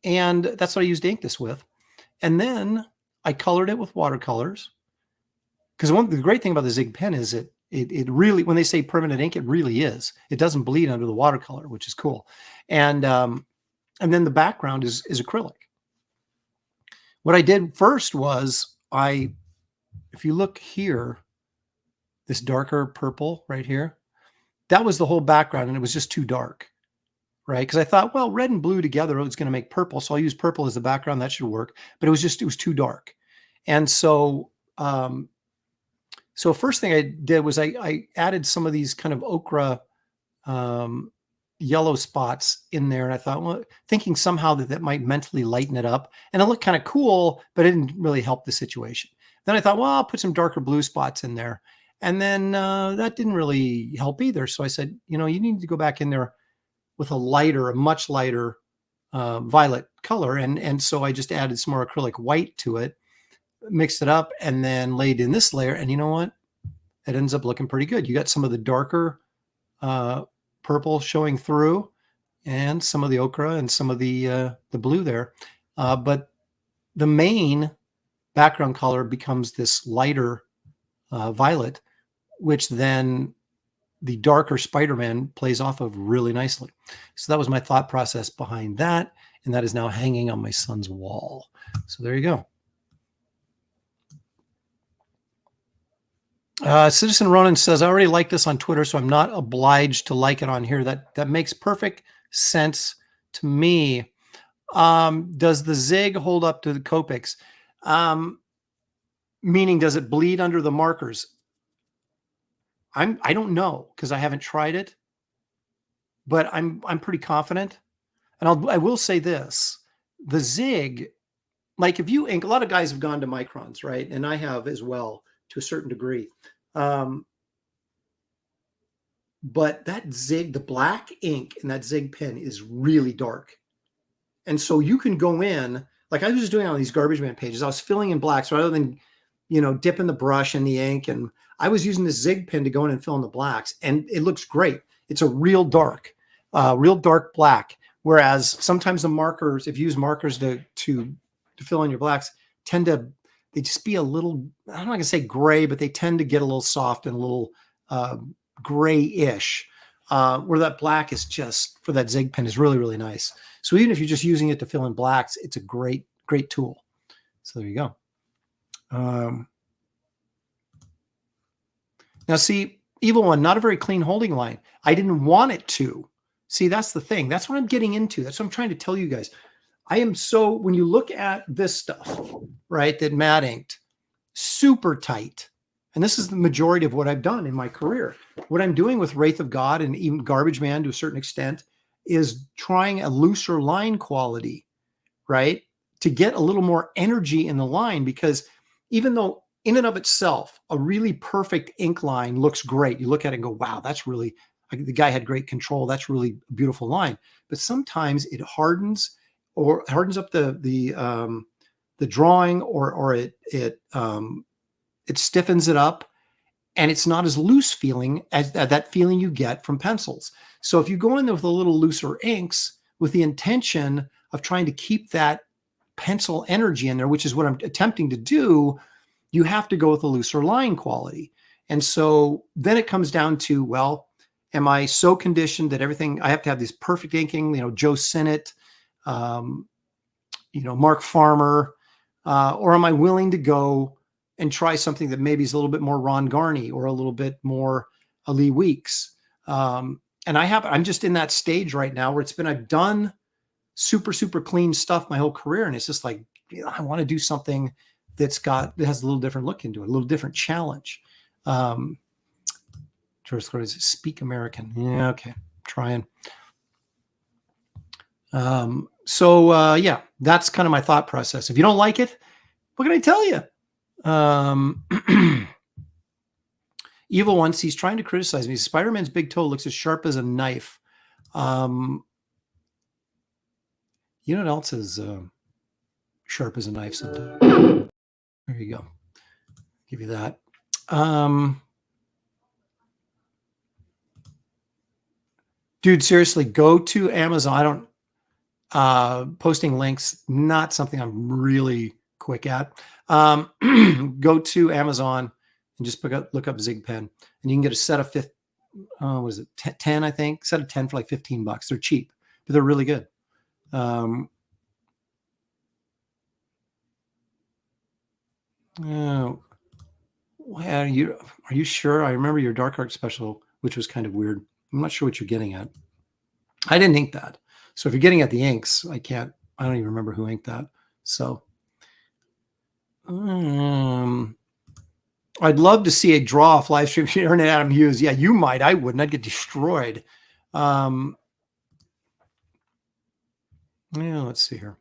And that's what I used to ink this with. And then I colored it with watercolors. Because the great thing about the Zig pen is it really, when they say permanent ink, it really is. It doesn't bleed under the watercolor, which is cool. And then the background is acrylic. What I did first was if you look here, this darker purple right here, that was the whole background, and it was just too dark, right? Because I thought, well, red and blue together, it's going to make purple, so I'll use purple as the background. That should work. But it was too dark. And so first thing I did was I added some of these kind of ochre yellow spots in there. And I thought, well, thinking somehow that might mentally lighten it up. And it looked kind of cool, but it didn't really help the situation. Then I thought, well, I'll put some darker blue spots in there. And then that didn't really help either. So I said, you need to go back in there with a much lighter violet color. And so I just added some more acrylic white to it, mixed it up, and then laid in this layer. And you know what? It ends up looking pretty good. You got some of the darker purple showing through and some of the ochre and some of the blue there. But the main background color becomes this lighter violet, which then the darker Spider-Man plays off of really nicely. So that was my thought process behind that. And that is now hanging on my son's wall. So there you go. Citizen Ronan says, I already like this on Twitter, so I'm not obliged to like it on here. That makes perfect sense to me. Does the Zig hold up to the Copics? Meaning, does it bleed under the markers? I don't know because I haven't tried it, but I'm pretty confident. And I will say this: the Zig, like if you ink, a lot of guys have gone to microns, right? And I have as well to a certain degree. But that Zig, the black ink in that Zig pen is really dark. And so you can go in, like I was just doing on these garbage man pages, I was filling in blacks rather than, dipping the brush in the ink. And I was using this Zig pen to go in and fill in the blacks. And it looks great. It's a real dark black. Whereas sometimes the markers, if you use markers to fill in your blacks, they just be a little, I'm not going to say gray, but they tend to get a little soft and a little grayish, where that black is just, for that Zig pen, is really, really nice. So even if you're just using it to fill in blacks, it's a great, great tool. So there you go. Now see, Evil One, not a very clean holding line. I didn't want it to. See, that's the thing. That's what I'm getting into. That's what I'm trying to tell you guys. When you look at this stuff, right, that Matt inked, super tight. And this is the majority of what I've done in my career. What I'm doing with Wraith of God and even Garbage Man to a certain extent is trying a looser line quality, right, to get a little more energy in the line, because even though in and of itself, a really perfect ink line looks great. You look at it and go, wow, that's really, the guy had great control. That's really a beautiful line. But sometimes it hardens up the drawing, or it stiffens it up, and it's not as loose feeling as that feeling you get from pencils. So if you go in there with a little looser inks with the intention of trying to keep that pencil energy in there, which is what I'm attempting to do, you have to go with a looser line quality. And so then it comes down to, well, Am I so conditioned that everything, I have to have this perfect inking, Joe Sinnott, Mark Farmer, or am I willing to go and try something that maybe is a little bit more Ron Garney or a little bit more Lee Weeks? And I'm just in that stage right now where I've done super, super clean stuff my whole career. And it's just like, I want to do something that has a little different look into it, a little different challenge. Speak American. Yeah. Okay. Trying. Yeah, that's kind of my thought process. If you don't like it, what can I tell you? Evil Once, he's trying to criticize me. Spider-Man's big toe looks as sharp as a knife. You know what else is sharp as a knife sometimes? There you go. Give you that. Dude, seriously, go to Amazon. Posting links, not something I'm really quick at. Go to Amazon and just look up Zig pen, and you can get a set of 10, I think, set of 10 for like $15. They're cheap, but they're really good. Are you sure? I remember your Dark Arc special, which was kind of weird. I'm not sure what you're getting at. I didn't ink that. So if you're getting at the inks, I don't even remember who inked that. So I'd love to see a draw-off live stream from Aaron and Adam Hughes. Yeah, you might. I wouldn't. I'd get destroyed. Yeah, let's see here.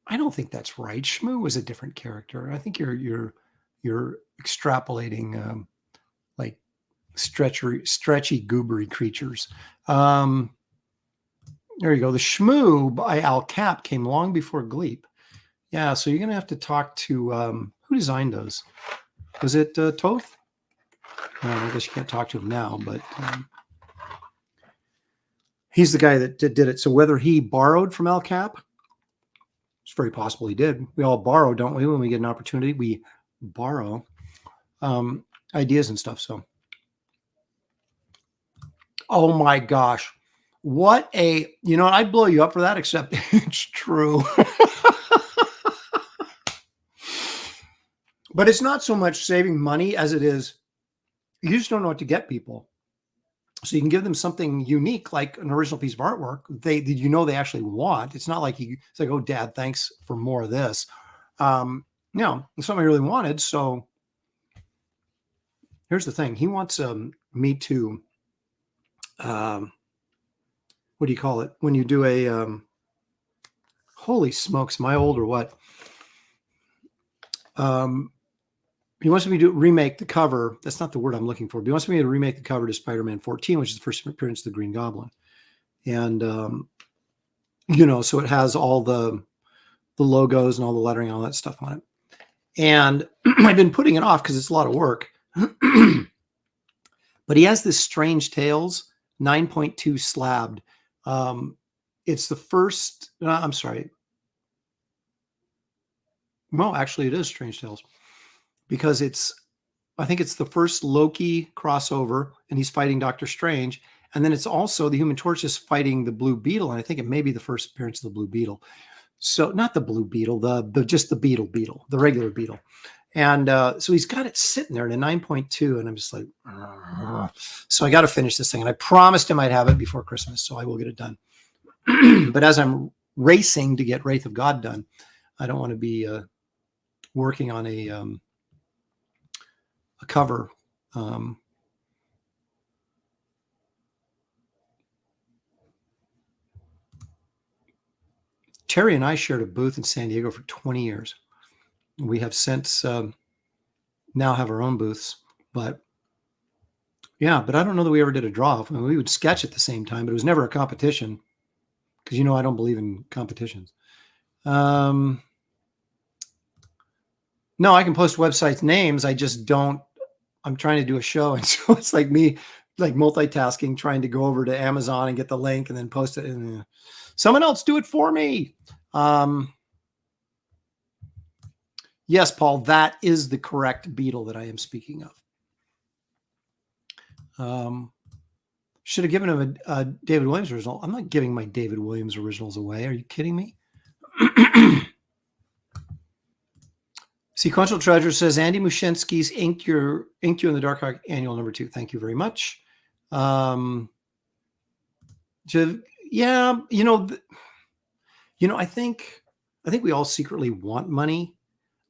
I don't think that's right. Shmoo was a different character. I think you're extrapolating like stretchy, goobery creatures. There you go. The Shmoo by Al Cap came long before Gleep. Yeah, so you're going to have to talk to who designed those. Was it Toth? I guess you can't talk to him now, but he's the guy that did it. So whether he borrowed from Al Cap, it's very possible he did. We all borrow, don't we? When we get an opportunity, we borrow ideas and stuff. So, oh my gosh, I'd blow you up for that, except it's true. But it's not so much saving money as it is, you just don't know what to get people. So you can give them something unique, like an original piece of artwork they actually want. It's not like it's like, oh, Dad, thanks for more of this. It's something I really wanted. So here's the thing. He wants me to, what do you call it? When you do a, holy smokes, am I old or what? He wants me to remake the cover. That's not the word I'm looking for. But he wants me to remake the cover to Spider-Man 14, which is the first appearance of the Green Goblin. And, so it has all the logos and all the lettering and all that stuff on it. And I've been putting it off because it's a lot of work. But he has this Strange Tales 9.2 slabbed. It's the first, I'm sorry. Well, actually, it is Strange Tales. Because I think it's the first Loki crossover, and he's fighting Doctor Strange. And then it's also the Human Torch is fighting the Blue Beetle. And I think it may be the first appearance of the Blue Beetle. So not the Blue Beetle, just the Beetle, the regular Beetle. And so he's got it sitting there in a 9.2. And I'm just like, ugh. So I got to finish this thing. And I promised him I'd have it before Christmas. So I will get it done. But as I'm racing to get Wraith of God done, I don't want to be working on a cover. Terry and I shared a booth in San Diego for 20 years. We have since now have our own booths, but I don't know that we ever did a draw. I mean, we would sketch at the same time, but it was never a competition because, I don't believe in competitions. No, I can post websites names. I just don't. I'm trying to do a show, and so it's like me, like multitasking, trying to go over to Amazon and get the link and then post it. And someone else do it for me. Yes, Paul, that is the correct beetle that I am speaking of. Should have given him a David Williams original. I'm not giving my David Williams originals away. Are you kidding me? Sequential Treasure says Andy Mushinsky's Inked You in the Dark Arc Annual #2. Thank you very much. Yeah, I think we all secretly want money,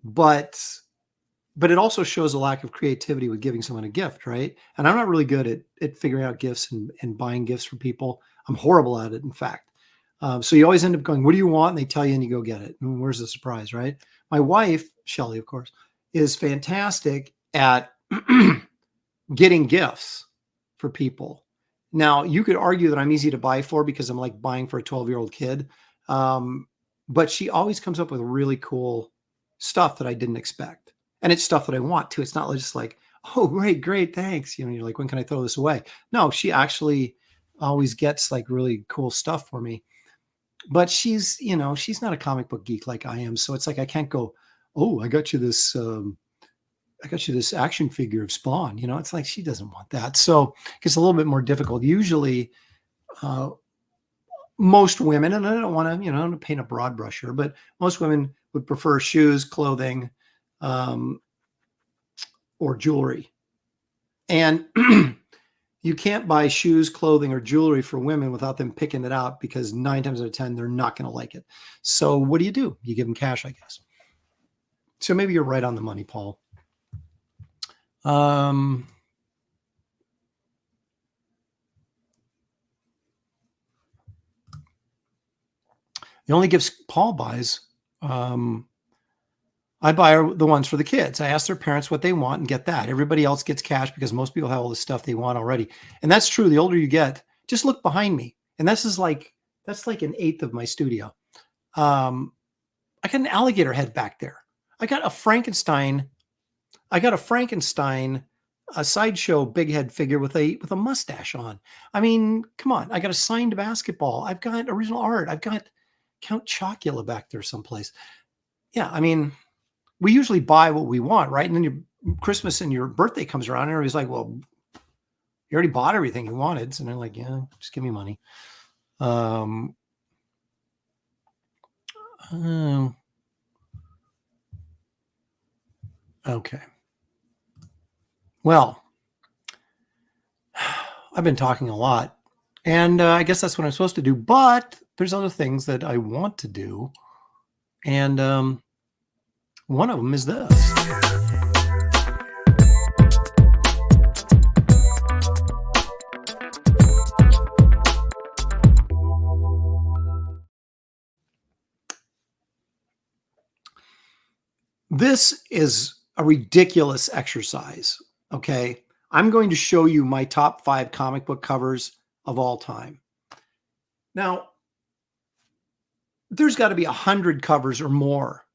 but it also shows a lack of creativity with giving someone a gift, right? And I'm not really good at figuring out gifts and buying gifts for people. I'm horrible at it, in fact. So you always end up going, what do you want? And they tell you and you go get it. And where's the surprise, right? My wife, Shelley, of course, is fantastic at getting gifts for people. Now, you could argue that I'm easy to buy for because I'm like buying for a 12-year-old kid. But she always comes up with really cool stuff that I didn't expect. And it's stuff that I want too. It's not just like, oh, great, thanks. You're like, when can I throw this away? No, she actually always gets like really cool stuff for me. But she's not a comic book geek like I am. So it's like, I can't go, oh, I got you this action figure of Spawn. It's like, she doesn't want that. So it's a little bit more difficult. Usually most women, and I don't want to, paint a broad brush here, but most women would prefer shoes, clothing, or jewelry. And you can't buy shoes, clothing, or jewelry for women without them picking it out, because 9 times out of 10, they're not going to like it. So what do? You give them cash, I guess. So maybe you're right on the money, Paul. The only gifts Paul buys, I buy the ones for the kids. I ask their parents what they want and get that. Everybody else gets cash because most people have all the stuff they want already. And that's true. The older you get, just look behind me. And that's like an eighth of my studio. I got an alligator head back there. I got a Frankenstein, a sideshow big head figure with a mustache on. I mean, come on. I got a signed basketball. I've got original art. I've got Count Chocula back there someplace. Yeah, I mean, we usually buy what we want, right? And then your Christmas and your birthday comes around and everybody's like, well, you already bought everything you wanted. So they're like, yeah, just give me money. Okay. Well, I've been talking a lot, and I guess that's what I'm supposed to do, but there's other things that I want to do. And one of them is this. This is a ridiculous exercise, okay? I'm going to show you my top 5 comic book covers of all time. Now, there's got to be 100 covers or more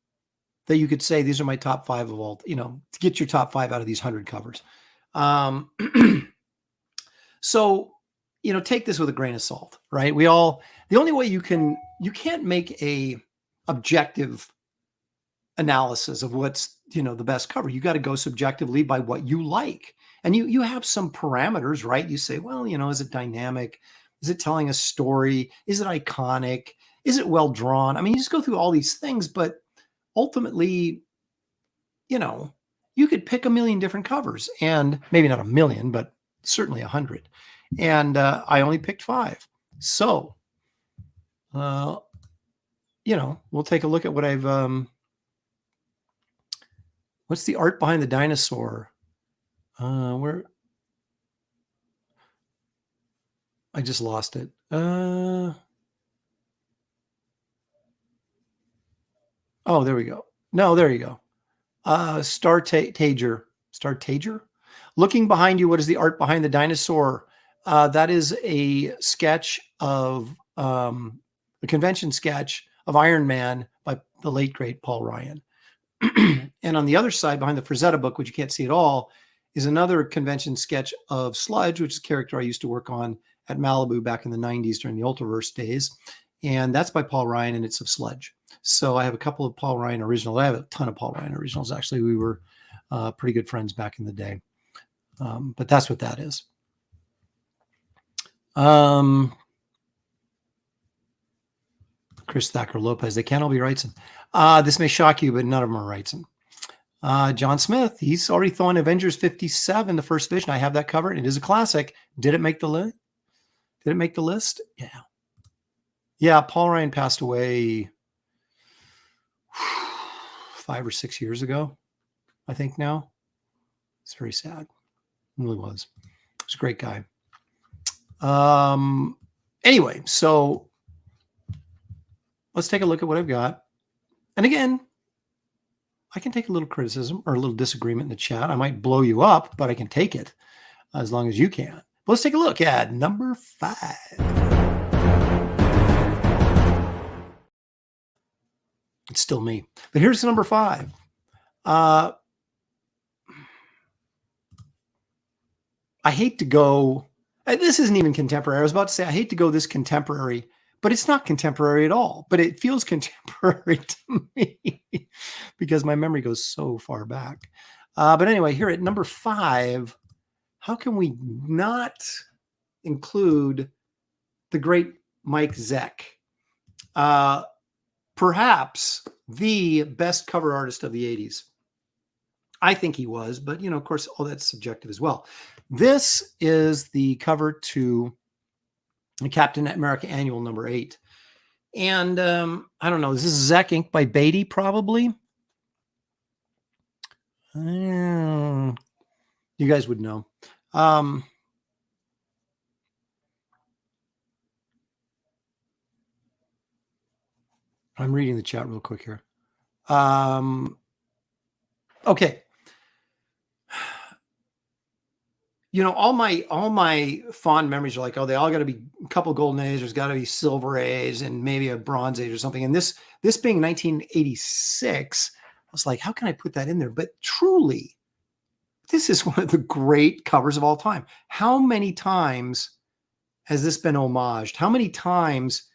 that you could say these are my top 5 of all, to get your top 5 out of these 100 covers. So, take this with a grain of salt, right? The only way you can't make a objective analysis of what's, the best cover. You got to go subjectively by what you like. And you have some parameters, right? You say, well, is it dynamic? Is it telling a story? Is it iconic? Is it well drawn? I mean, you just go through all these things, but ultimately, you could pick 1,000,000 different covers, and maybe not 1,000,000, but certainly 100. And I only picked 5. So, we'll take a look at what I've, what's the art behind the dinosaur? Where I just lost it. Oh, there we go. No, there you go. Star-Tager. Looking behind you, what is the art behind the dinosaur? That is a sketch of a convention sketch of Iron Man by the late great Paul Ryan. And on the other side, behind the Frazetta book, which you can't see at all, is another convention sketch of Sludge, which is a character I used to work on at Malibu back in the 90s during the Ultraverse days. And that's by Paul Ryan, and it's of Sludge. So I have a couple of Paul Ryan originals. I have a ton of Paul Ryan originals. Actually, we were pretty good friends back in the day. But that's what that is. Chris Thacker Lopez. They can't all be Wrightson. This may shock you, but none of them are Wrightson. John Smith. He's already thrown Avengers 57, the first vision. I have that covered. It is a classic. Did it make the list? Did it make the list? Yeah. Yeah. Paul Ryan passed away 5 or 6 years ago, I think now. It's very sad. It really was. He was a great guy. Anyway, so let's take a look at what I've got. And again, I can take a little criticism or a little disagreement in the chat. I might blow you up, but I can take it as long as you can. But let's take a look at number 5. It's still me. But here's number 5. I hate to go, this isn't even contemporary. I was about to say, I hate to go this contemporary, but it's not contemporary at all. But it feels contemporary to me because my memory goes so far back. But anyway, here at number 5, how can we not include the great Mike Zeck? Perhaps the best cover artist of the 80s. I think he was, but, you know, of course, all that's subjective as well. This is the cover to Captain America Annual number 8. And I don't know, this is Zeck inked by Beatty, probably. You guys would know. I'm reading the chat real quick here. Okay. You know, all my fond memories are like, oh, they all got to be a couple golden A's. There's got to be silver A's and maybe a bronze age or something. And this being 1986, I was like, how can I put that in there? But truly, this is one of the great covers of all time. How many times has this been homaged? How many times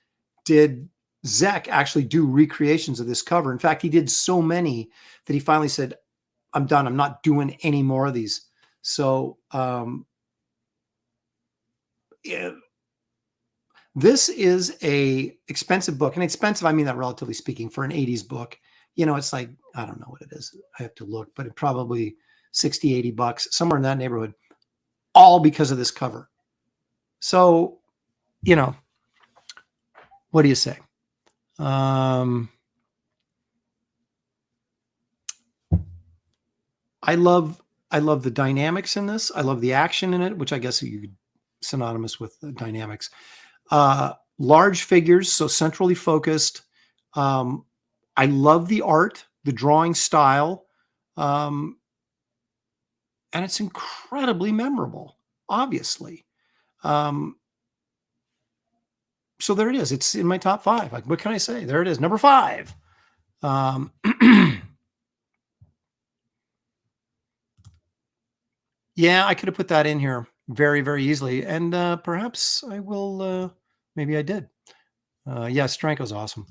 did Zeck actually do recreations of this cover? In fact, he did so many that he finally said, I'm done. I'm not doing any more of these. So yeah, this is a expensive book, and expensive, I mean that relatively speaking, for an 80s book. You know, it's like, I don't know what it is. I have to look, but it probably $60, $80, somewhere in that neighborhood, all because of this cover. So, you know, what do you say? I love the dynamics in this. I love the action in it, which I guess you could synonymous with the dynamics. Large figures, so centrally focused. I love the art, the drawing style, and it's incredibly memorable, obviously. So there it is. It's in my top 5. Like, what can I say? There it is, number 5. Yeah, I could have put that in here very, very easily. And perhaps I will, maybe I did. Yeah, Stranko's awesome.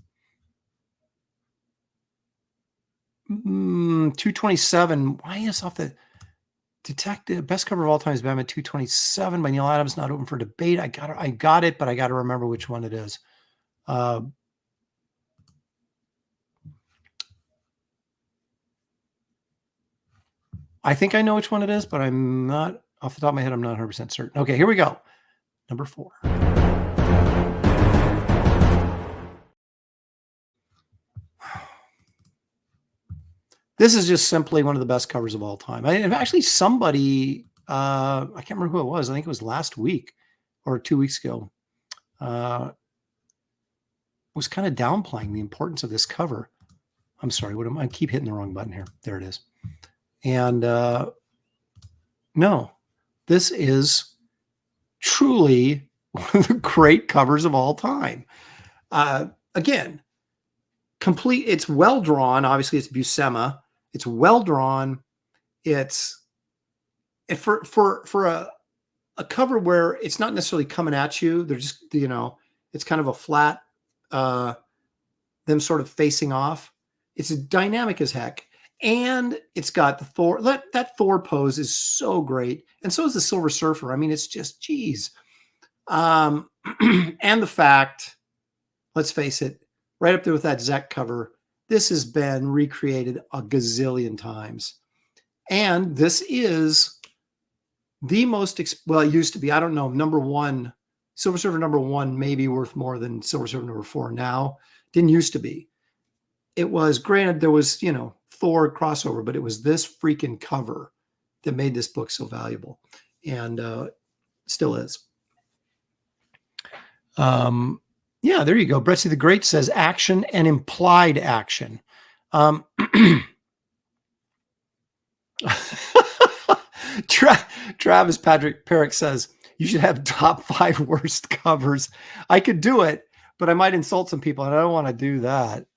227. Why is off the detective best cover of all time is Batman 227 by Neil Adams, not open for debate. I got it, but I got to remember which one it is. I think I know which one it is, but I'm not, off the top of my head, I'm not 100% certain. Okay, here we go. Number 4. This is just simply one of the best covers of all time. Actually, somebody, I can't remember who it was. I think it was last week or 2 weeks ago, was kind of downplaying the importance of this cover. I'm sorry, I keep hitting the wrong button here. There it is. And no, this is truly one of the great covers of all time. Again, complete. It's well drawn. Obviously, it's Buscema. It's well drawn. It's for a cover where it's not necessarily coming at you. They're just, you know, it's kind of a flat. them sort of facing off. It's dynamic as heck. And it's got the Thor. That Thor pose is so great. And so is the Silver Surfer. I mean, it's just, geez. And the fact, let's face it, right up there with that Zek cover, this has been recreated a gazillion times. And this is the most, well, it used to be, I don't know, number one, Silver Surfer number one may be worth more than Silver Surfer number four now. Didn't used to be. It was, granted, there was, Thor crossover, but it was this freaking cover that made this book so valuable, and still is. Yeah, there you go. Betsy the Great says action and implied action. Travis Patrick Perrick says you should have top 5 worst covers. I could do it, but I might insult some people, and I don't want to do that.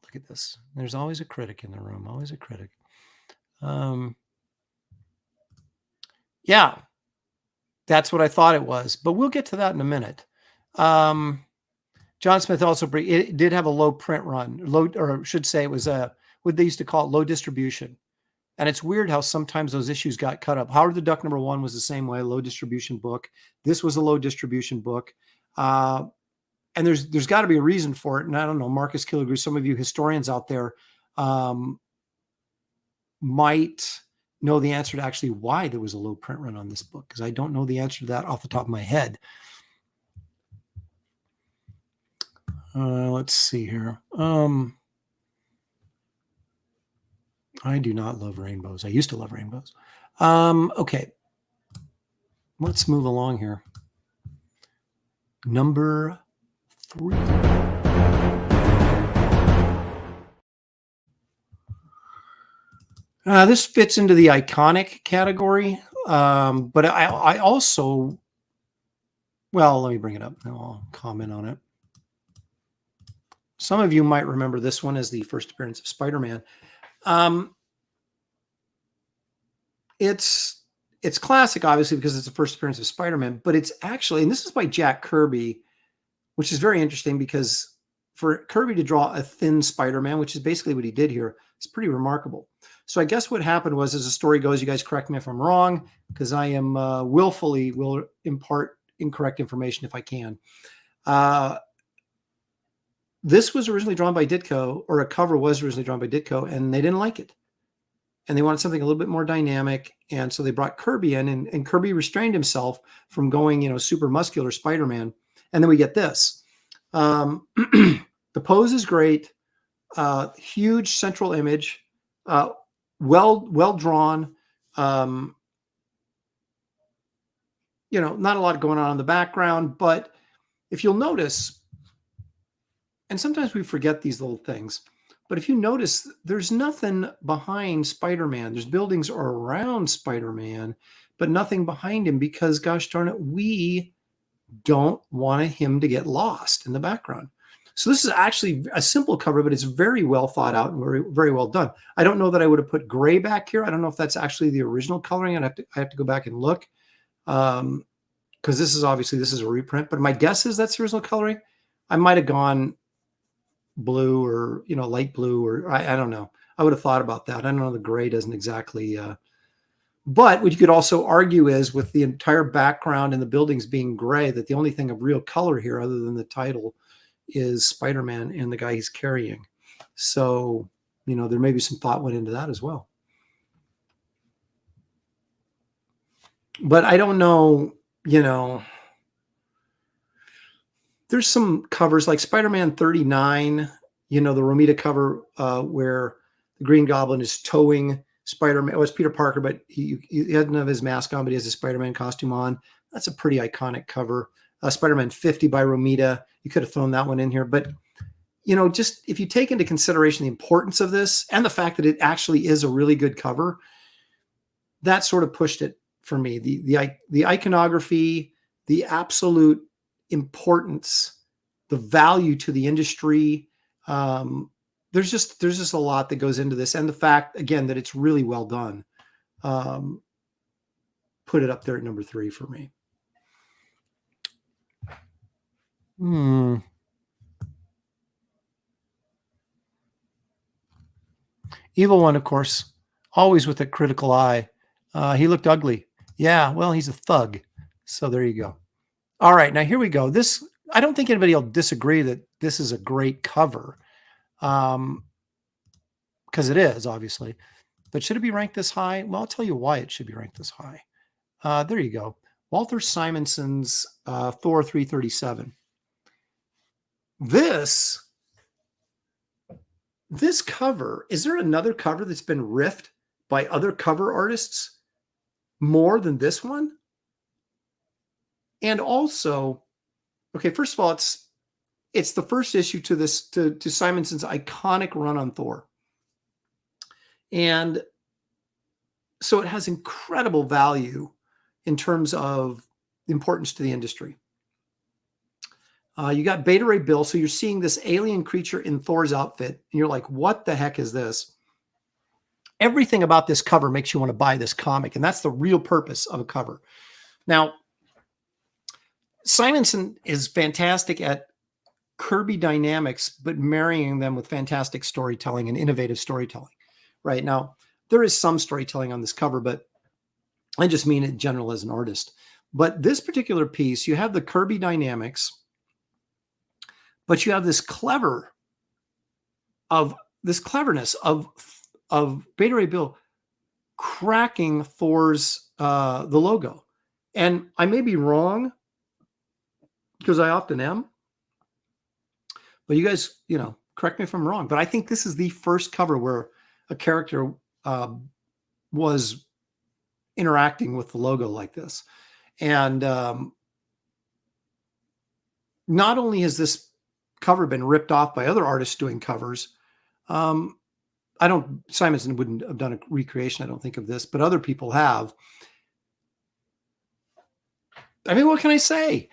Look at this. There's always a critic in the room. Always a critic. Yeah, that's what I thought it was, but we'll get to that in a minute. John Smith also, it did have a low print run, or I should say it was what they used to call it, low distribution. And it's weird how sometimes those issues got cut up. Howard the Duck number 1 was the same way, low distribution book. This was a low distribution book. And there's got to be a reason for it. And I don't know, Marcus Killigrew, some of you historians out there might know the answer to actually why there was a low print run on this book, because I don't know the answer to that off the top of my head. Let's see here. I do not love rainbows. I used to love rainbows. Okay. Let's move along here. Number 3. This fits into the iconic category, but I also, well, let me bring it up and I'll comment on it. Some of you might remember this one as the first appearance of Spider-Man. It's classic, obviously, because it's the first appearance of Spider-Man, but it's actually, and this is by Jack Kirby, which is very interesting because for Kirby to draw a thin Spider-Man, which is basically what he did here, it's pretty remarkable. So I guess what happened was, as the story goes, you guys correct me if I'm wrong, because I am willfully will impart incorrect information if I can. This was originally drawn by Ditko, or a cover was originally drawn by Ditko, and they didn't like it. And they wanted something a little bit more dynamic. And so they brought Kirby in, and Kirby restrained himself from going, super muscular Spider-Man. And then we get this. The pose is great. Huge central image. Well drawn. Not a lot going on in the background, but if you'll notice, and sometimes we forget these little things, but if you notice, there's nothing behind Spider-Man. There's buildings around Spider-Man, but nothing behind him because, gosh darn it, we don't want him to get lost in the background. So this is actually a simple cover, but it's very well thought out and very, very well done. I don't know that I would have put gray back here. I don't know if that's actually the original coloring. I have to go back and look because this is a reprint. But my guess is that's the original coloring. I might have gone blue or light blue, or I don't know. I would have thought about that. I don't know. The gray doesn't exactly. But what you could also argue is, with the entire background and the buildings being gray, that the only thing of real color here, other than the title, is Spider-Man and the guy he's carrying. So, there may be some thought went into that as well. But I don't know, there's some covers like Spider-Man 39, the Romita cover where the Green Goblin is towing Spider-Man. Oh, it's Peter Parker, but he doesn't have his mask on, but he has his Spider-Man costume on. That's a pretty iconic cover. Spider-Man 50 by Romita. You could have thrown that one in here. But, just if you take into consideration the importance of this and the fact that it actually is a really good cover, that sort of pushed it for me. The iconography, the absolute importance, the value to the industry. There's just a lot that goes into this. And the fact, again, that it's really well done. Put it up there at number 3 for me. Evil One, of course, always with a critical eye. He looked ugly. Yeah, well, he's a thug. So there you go. All right, now here we go. This, I don't think anybody will disagree that this is a great cover, because it is, obviously. But should it be ranked this high? Well, I'll tell you why it should be ranked this high. There you go. Walter Simonson's Thor 337. This cover, is there another cover that's been riffed by other cover artists more than this one? And also, okay, first of all, it's the first issue to this to Simonson's iconic run on Thor. And so it has incredible value in terms of importance to the industry. You got Beta Ray Bill, so you're seeing this alien creature in Thor's outfit, and you're like, what the heck is this? Everything about this cover makes you want to buy this comic, and that's the real purpose of a cover. Now, Simonson is fantastic at Kirby dynamics, but marrying them with fantastic storytelling and innovative storytelling. Right now, there is some storytelling on this cover, but I just mean it in general as an artist. But this particular piece, you have the Kirby dynamics, but you have this cleverness of Beta Ray Bill cracking Thor's the logo. And I may be wrong, because I often am, but you guys, correct me if I'm wrong, but I think this is the first cover where a character was interacting with the logo like this. And not only has this cover been ripped off by other artists doing covers, Simonson wouldn't have done a recreation, I don't think, of this, but other people have. I mean, what can I say?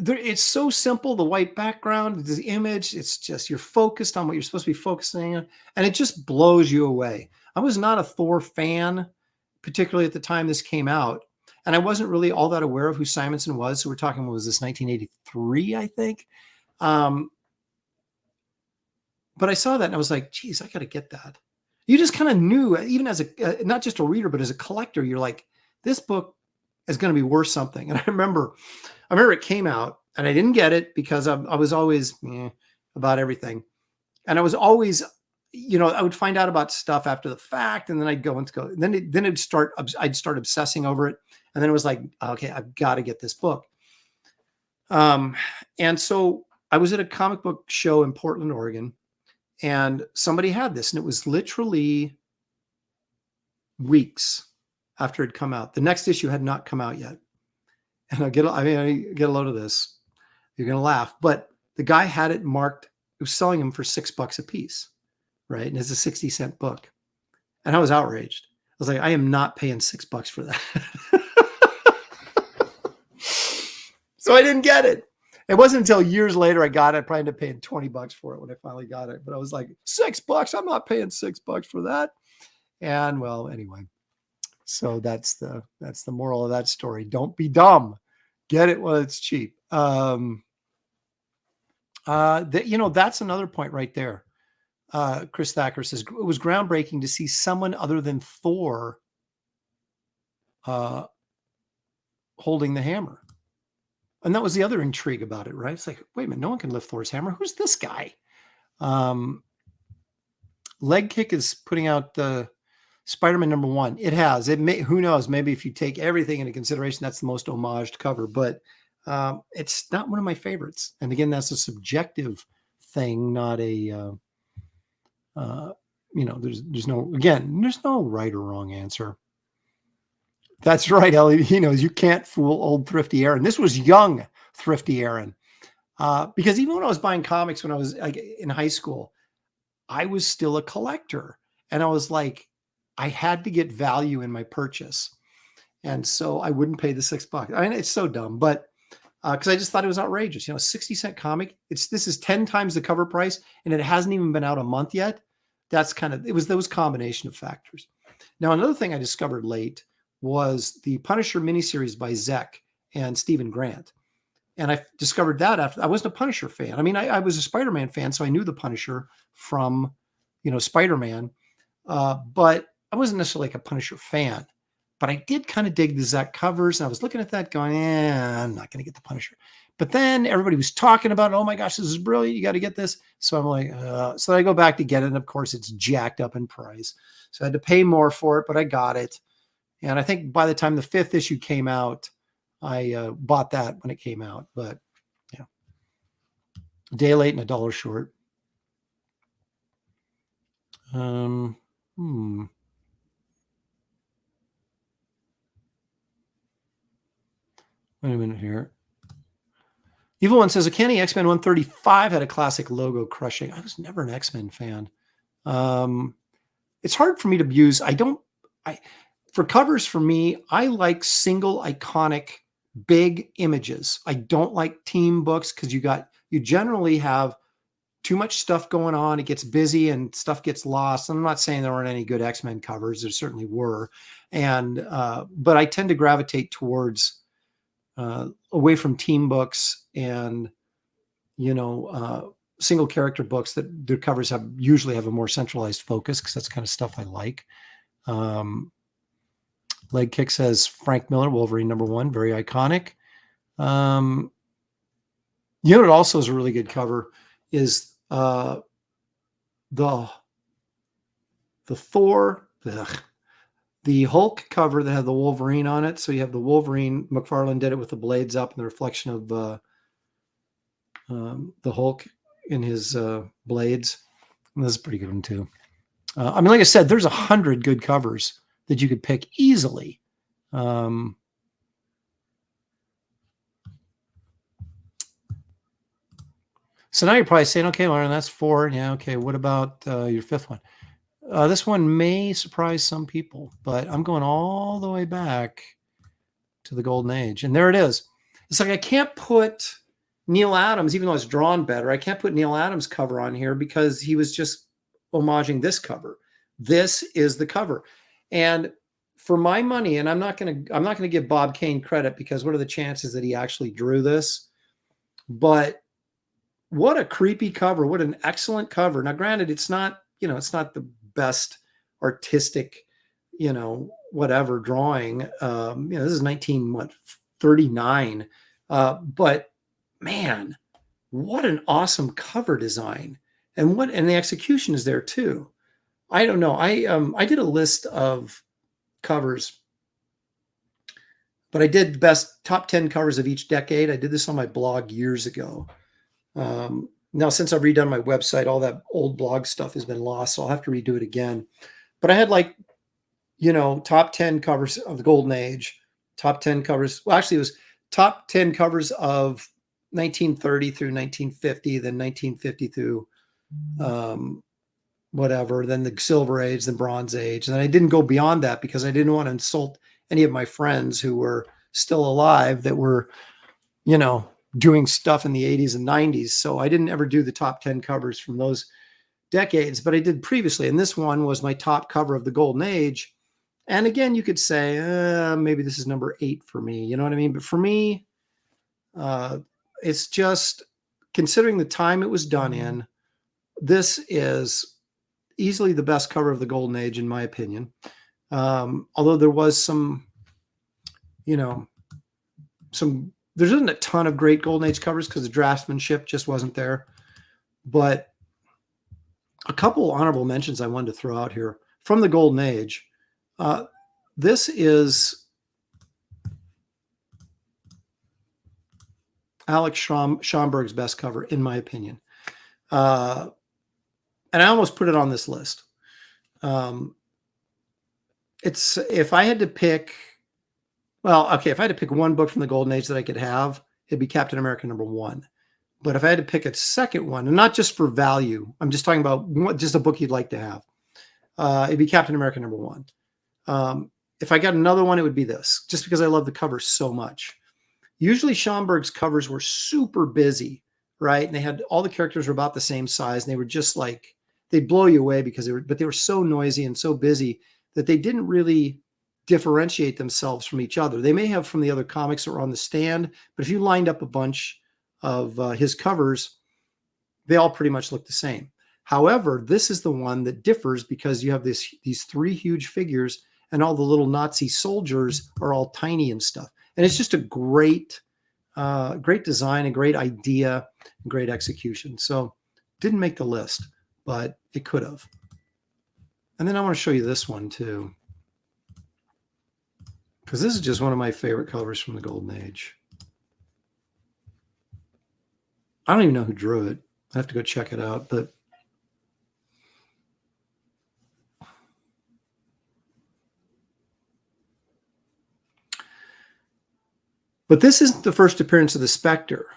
It's so simple. The white background, the image, it's just, you're focused on what you're supposed to be focusing on, and it just blows you away. I was not a Thor fan, particularly at the time this came out, and I wasn't really all that aware of who Simonson was. So we're talking, what was this, 1983, I think? But I saw that and I was like, geez, I got to get that. You just kind of knew, even as not just a reader, but as a collector, you're like, this book is going to be worth something. And I remember it came out and I didn't get it because I was always about everything. And I was always, I would find out about stuff after the fact, and then I'd go. I'd start obsessing over it. And then it was like, okay, I've got to get this book. And so I was at a comic book show in Portland, Oregon, and somebody had this, and it was literally weeks after it had come out. The next issue had not come out yet. And I get a load of this. You're going to laugh, but the guy had it marked. He was selling them for $6 a piece, right? And it's a 60-cent book. And I was outraged. I was like, I am not paying $6 for that. So I didn't get it. It wasn't until years later I got it. I probably ended up paying $20 for it when I finally got it. But I was like, $6? I'm not paying $6 for that. And well, anyway. So that's the moral of that story. Don't be dumb. Get it while it's cheap. That's another point right there. Chris Thacker says it was groundbreaking to see someone other than Thor holding the hammer. And that was the other intrigue about it, right? It's like, wait a minute, no one can lift Thor's hammer. Who's this guy? Leg Kick is putting out the Spider-Man #1. It has. Who knows? Maybe if you take everything into consideration, that's the most homaged cover. But it's not one of my favorites. And again, that's a subjective thing, not a. There's no right or wrong answer. That's right, Ellie. He knows you can't fool old Thrifty Aaron. This was young Thrifty Aaron. Because even when I was buying comics when I was in high school, I was still a collector. And I was like, I had to get value in my purchase. And so I wouldn't pay the $6. I mean, it's so dumb, but because I just thought it was outrageous. 60-cent comic. This is 10 times the cover price, and it hasn't even been out a month yet. It was those combination of factors. Now, another thing I discovered late was the Punisher miniseries by Zek and Stephen Grant. And I discovered that after I wasn't a Punisher fan. I mean, I was a Spider-Man fan, so I knew the Punisher from, Spider-Man. But I wasn't necessarily like a Punisher fan. But I did kind of dig the Zach covers, and I was looking at that going, I'm not going to get the Punisher. But then everybody was talking about it. Oh my gosh, this is brilliant. You got to get this. So I'm like, so I go back to get it. And of course, it's jacked up in price. So I had to pay more for it, but I got it. And I think by the time the 5th issue came out, I bought that when it came out. But yeah, a day late and a dollar short. Wait a minute here. Evil One says, a Kenny X-Men 135 had a classic logo crushing. I was never an X-Men fan. It's hard for me to use. For covers for me, I like single iconic big images. I don't like team books because you generally have too much stuff going on. It gets busy and stuff gets lost. I'm not saying there weren't any good X-Men covers. There certainly were. But I tend to gravitate towards away from team books and, single character books that their covers usually have a more centralized focus, because that's kind of stuff I like. Leg Kick says Frank Miller, Wolverine #1, very iconic. What also is a really good cover is the Thor, the Hulk cover that had the Wolverine on it. So you have the Wolverine, McFarlane did it with the blades up and the reflection of the Hulk in his blades. And this is a pretty good one too. Like I said, there's 100 good covers that you could pick easily. So now you're probably saying, okay, Lauren, that's 4. Yeah, okay. What about your 5th one? This one may surprise some people, but I'm going all the way back to the Golden Age. And there it is. It's like I can't put Neil Adams, even though it's drawn better, I can't put Neil Adams' cover on here because he was just homaging this cover. This is the cover. And for my money, and I'm not going to give Bob Kane credit, because what are the chances that he actually drew this? But what a creepy cover. What an excellent cover. Now, granted, it's not the best artistic, whatever drawing. This is 1939. But man, what an awesome cover design. And the execution is there too. I don't know. I did a list of covers, but I did best top 10 covers of each decade. I did this on my blog years ago. Now, since I've redone my website, all that old blog stuff has been lost, so I'll have to redo it again. But I had top 10 covers of the Golden Age, top 10 covers. Well, actually, it was top 10 covers of 1930 through 1950, then 1950 through whatever, then the Silver Age, then Bronze Age. And I didn't go beyond that because I didn't want to insult any of my friends who were still alive that were, doing stuff in the 80s and 90s. So I didn't ever do the top 10 covers from those decades, but I did previously. And this one was my top cover of the Golden Age. And again, you could say, maybe this is number 8 for me. You know what I mean? But for me, it's just, considering the time it was done in, this is easily the best cover of the Golden Age, in my opinion. Although there was there isn't a ton of great Golden Age covers because the draftsmanship just wasn't there. But a couple honorable mentions I wanted to throw out here from the Golden Age. This is Alex Schomburg's best cover, in my opinion. And I almost put it on this list. If I had to pick one book from the Golden Age that I could have, it'd be Captain America #1. But if I had to pick a second one, and not just for value, I'm just talking about just a book you'd like to have, it'd be Captain America #1. If I got another one, it would be this, just because I love the cover so much. Usually Schomburg's covers were super busy, right? And they had all the characters were about the same size, and they were just like, they'd blow you away because they were so noisy and so busy that they didn't really differentiate themselves from each other. They may have from the other comics that were on the stand, but if you lined up a bunch of his covers, they all pretty much look the same. However, this is the one that differs because you have these three huge figures and all the little Nazi soldiers are all tiny and stuff. And it's just a great design, a great idea, great execution. So didn't make the list, but it could have. And then I want to show you this one too, because this is just one of my favorite covers from the Golden Age. I don't even know who drew it. I have to go check it out, but this isn't the first appearance of the Spectre,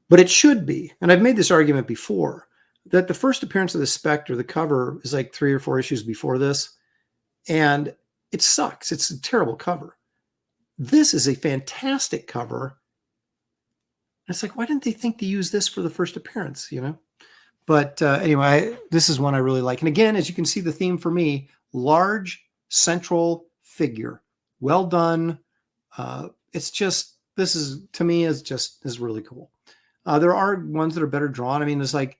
but it should be. And I've made this argument before that the first appearance of the Spectre, the cover is like 3 or 4 issues before this, and it sucks. It's a terrible cover. This is a fantastic cover. It's like, why didn't they think to use this for the first appearance, you know? But anyway, this is one I really like. And again, as you can see, the theme for me, large central figure, well done. It's just, this is, to me, is really cool. There are ones that are better drawn. I mean, there's like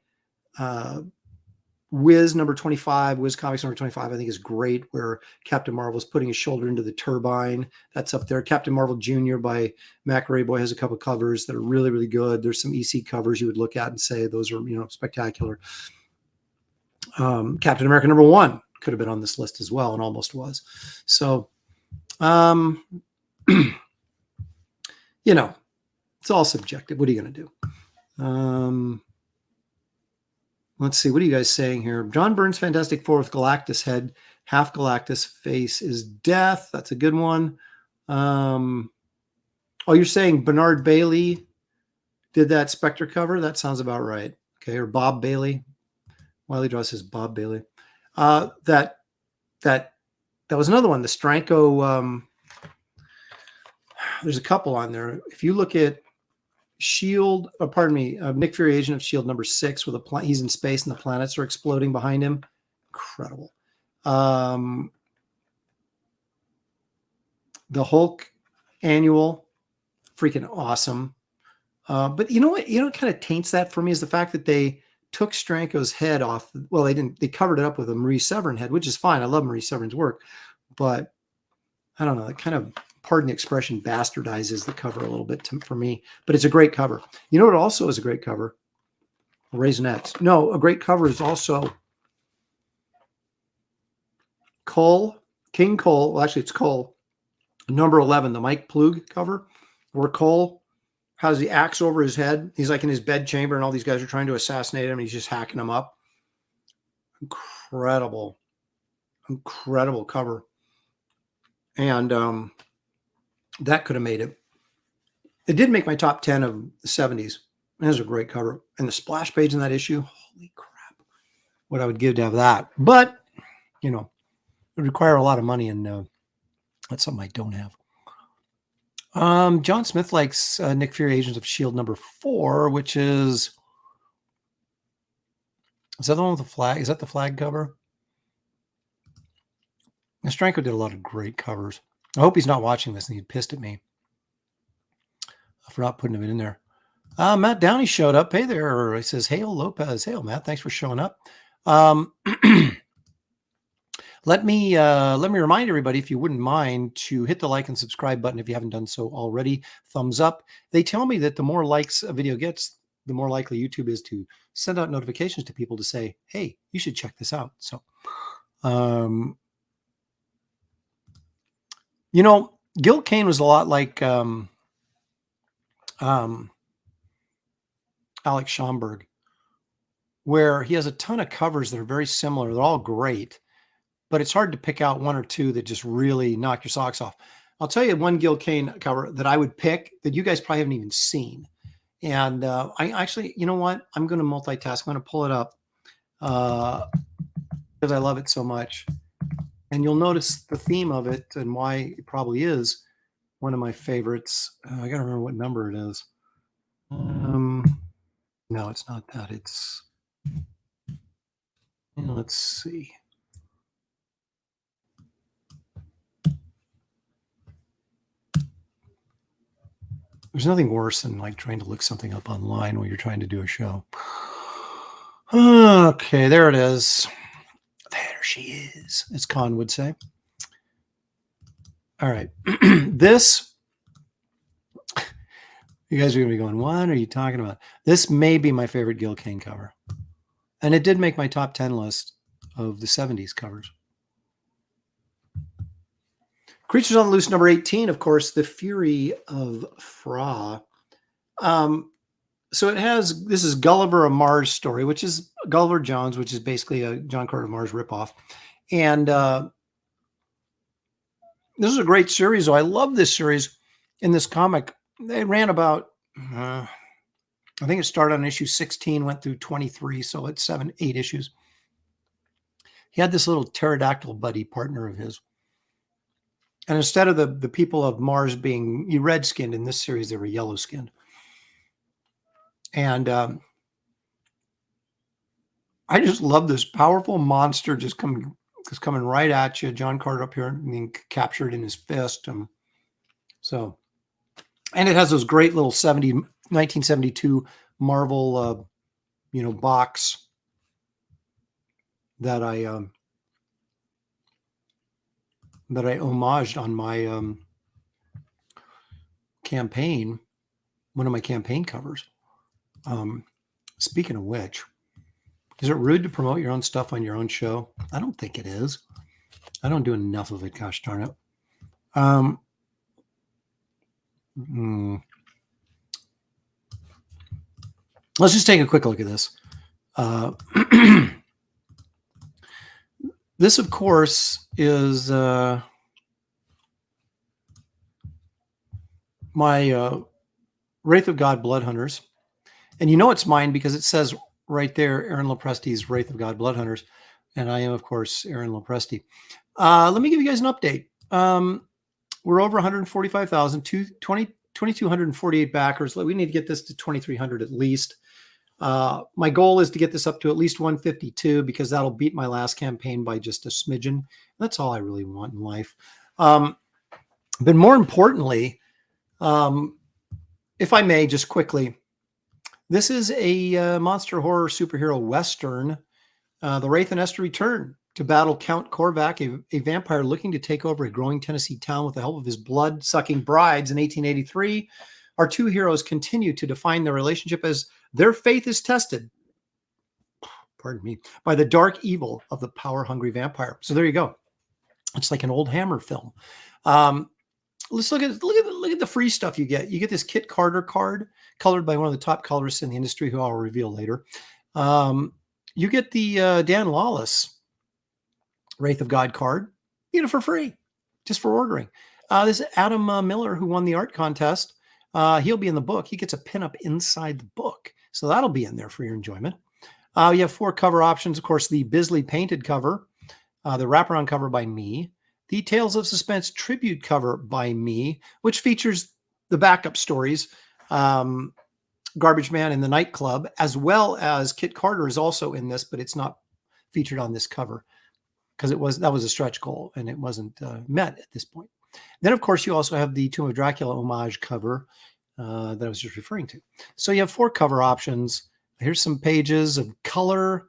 Wiz number 25, Wiz Comics number 25, I think is great, where Captain Marvel's putting his shoulder into the turbine. That's up there. Captain Marvel Jr. by Mac Rayboy has a couple covers that are really, really good. There's some EC covers you would look at and say those are, you know, spectacular. Captain America number 1 could have been on this list as well, and almost was. So, you know, it's all subjective. What are you going to do? Let's see. What are you guys saying here? John Byrne's Fantastic Four with Galactus head. Half Galactus face is death. That's a good one. Oh, you're saying Bernard Bailey did that Spectre cover? That sounds about right. Okay. Or Bob Bailey. Wiley Draw says Bob Bailey. That was another one. The Stranko. There's a couple on there. If you look at Shield, Nick Fury, Agent of Shield number 6, with he's in space and the planets are exploding behind him. Incredible. The Hulk annual, freaking awesome. But you know what? You know what kind of taints that for me is the fact that they took Stranko's head off. Well, they didn't. They covered it up with a Marie Severin head, which is fine. I love Marie Severin's work, but I don't know. It kind of, pardon the expression, bastardizes the cover a little bit for me, but it's a great cover. You know what also is a great cover? Raisinets. No, a great cover is also King Cole. Well, actually, it's Cole. Number 11, the Mike Plug cover, where Cole has the axe over his head. He's like in his bed chamber, and all these guys are trying to assassinate him, and he's just hacking them up. Incredible, incredible cover. And that could have made it. It did make my top 10 of the 70s. It was a great cover. And the splash page in that issue, holy crap, what I would give to have that. But, you know, it would require a lot of money, and that's something I don't have. John Smith likes Nick Fury, Agents of S.H.I.E.L.D. number 4, which is that the one with the flag? Is that the flag cover? Stranko did a lot of great covers. I hope he's not watching this and he's pissed at me for not putting him in there. Matt Downey showed up. Hey there. He says, Hail Lopez. Hail, Matt. Thanks for showing up. Let me remind everybody, if you wouldn't mind, to hit the like and subscribe button if you haven't done so already. Thumbs up. They tell me that the more likes a video gets, the more likely YouTube is to send out notifications to people to say, hey, you should check this out. So, you know, Gil Kane was a lot like Alex Schomburg, where he has a ton of covers that are very similar. They're all great, but it's hard to pick out one or two that just really knock your socks off. I'll tell you one Gil Kane cover that I would pick that you guys probably haven't even seen. And I actually, you know what? I'm going to multitask. I'm going to pull it up because I love it so much. And you'll notice the theme of it and why it probably is one of my favorites. I got to remember what number it is. No, it's not that. It's, let's see. There's nothing worse than like trying to look something up online while you're trying to do a show. Okay, there it is. There she is, as Khan would say. All right. This, you guys are going to be going, what are you talking about? This may be my favorite Gil Kane cover. And it did make my top 10 list of the 70s covers. Creatures on the Loose, number 18, of course, The Fury of Fra. So it has, this is Gulliver, a Mars story, which is Gulliver Jones, which is basically a John Carter of Mars ripoff. And this is a great series. I love this series in this comic. They ran about, I think it started on issue 16, went through 23. So it's 8 issues. He had this little pterodactyl buddy partner of his. And instead of the people of Mars being red-skinned in this series, they were yellow-skinned. And I just love this powerful monster just coming right at you. John Carter up here being captured in his fist. And it has those great little 1972 Marvel, box that I homaged on my campaign, one of my campaign covers. Speaking of which, is it rude to promote your own stuff on your own show? I don't think it is. I don't do enough of it, gosh darn it. Let's just take a quick look at this. This, of course, is my Wraith of God Blood Hunters. And you know it's mine because it says right there, Aaron Lopresti's Wraith of God Blood Hunters. And I am, of course, Aaron Lopresti. Let me give you guys an update. We're over 145,000, 2,248 backers. We need to get this to 2,300 at least. My goal is to get this up to at least 152 because that'll beat my last campaign by just a smidgen. That's all I really want in life. But more importantly, if I may, just quickly, this is a monster horror superhero Western. The Wraith and Esther return to battle Count Korvac, a vampire looking to take over a growing Tennessee town with the help of his blood-sucking brides in 1883. Our two heroes continue to define their relationship as their faith is tested, pardon me, by the dark evil of the power-hungry vampire. So there you go. It's like an old Hammer film. Let's look at the free stuff you get. You get this Kit Carter card, colored by one of the top colorists in the industry, who I'll reveal later. You get the Dan Lawless Wraith of God card. You get it for free, just for ordering. This is Adam Miller, who won the art contest. He'll be in the book. He gets a pinup inside the book. So that'll be in there for your enjoyment. You have 4 cover options. Of course, the Bisley painted cover, the wraparound cover by me, the Tales of Suspense tribute cover by me, which features the backup stories, Garbage Man in the Nightclub, as well as Kit Carter is also in this, but it's not featured on this cover because that was a stretch goal and it wasn't met at this point. Then, of course, you also have the Tomb of Dracula homage cover that I was just referring to. So you have 4 cover options. Here's some pages of color,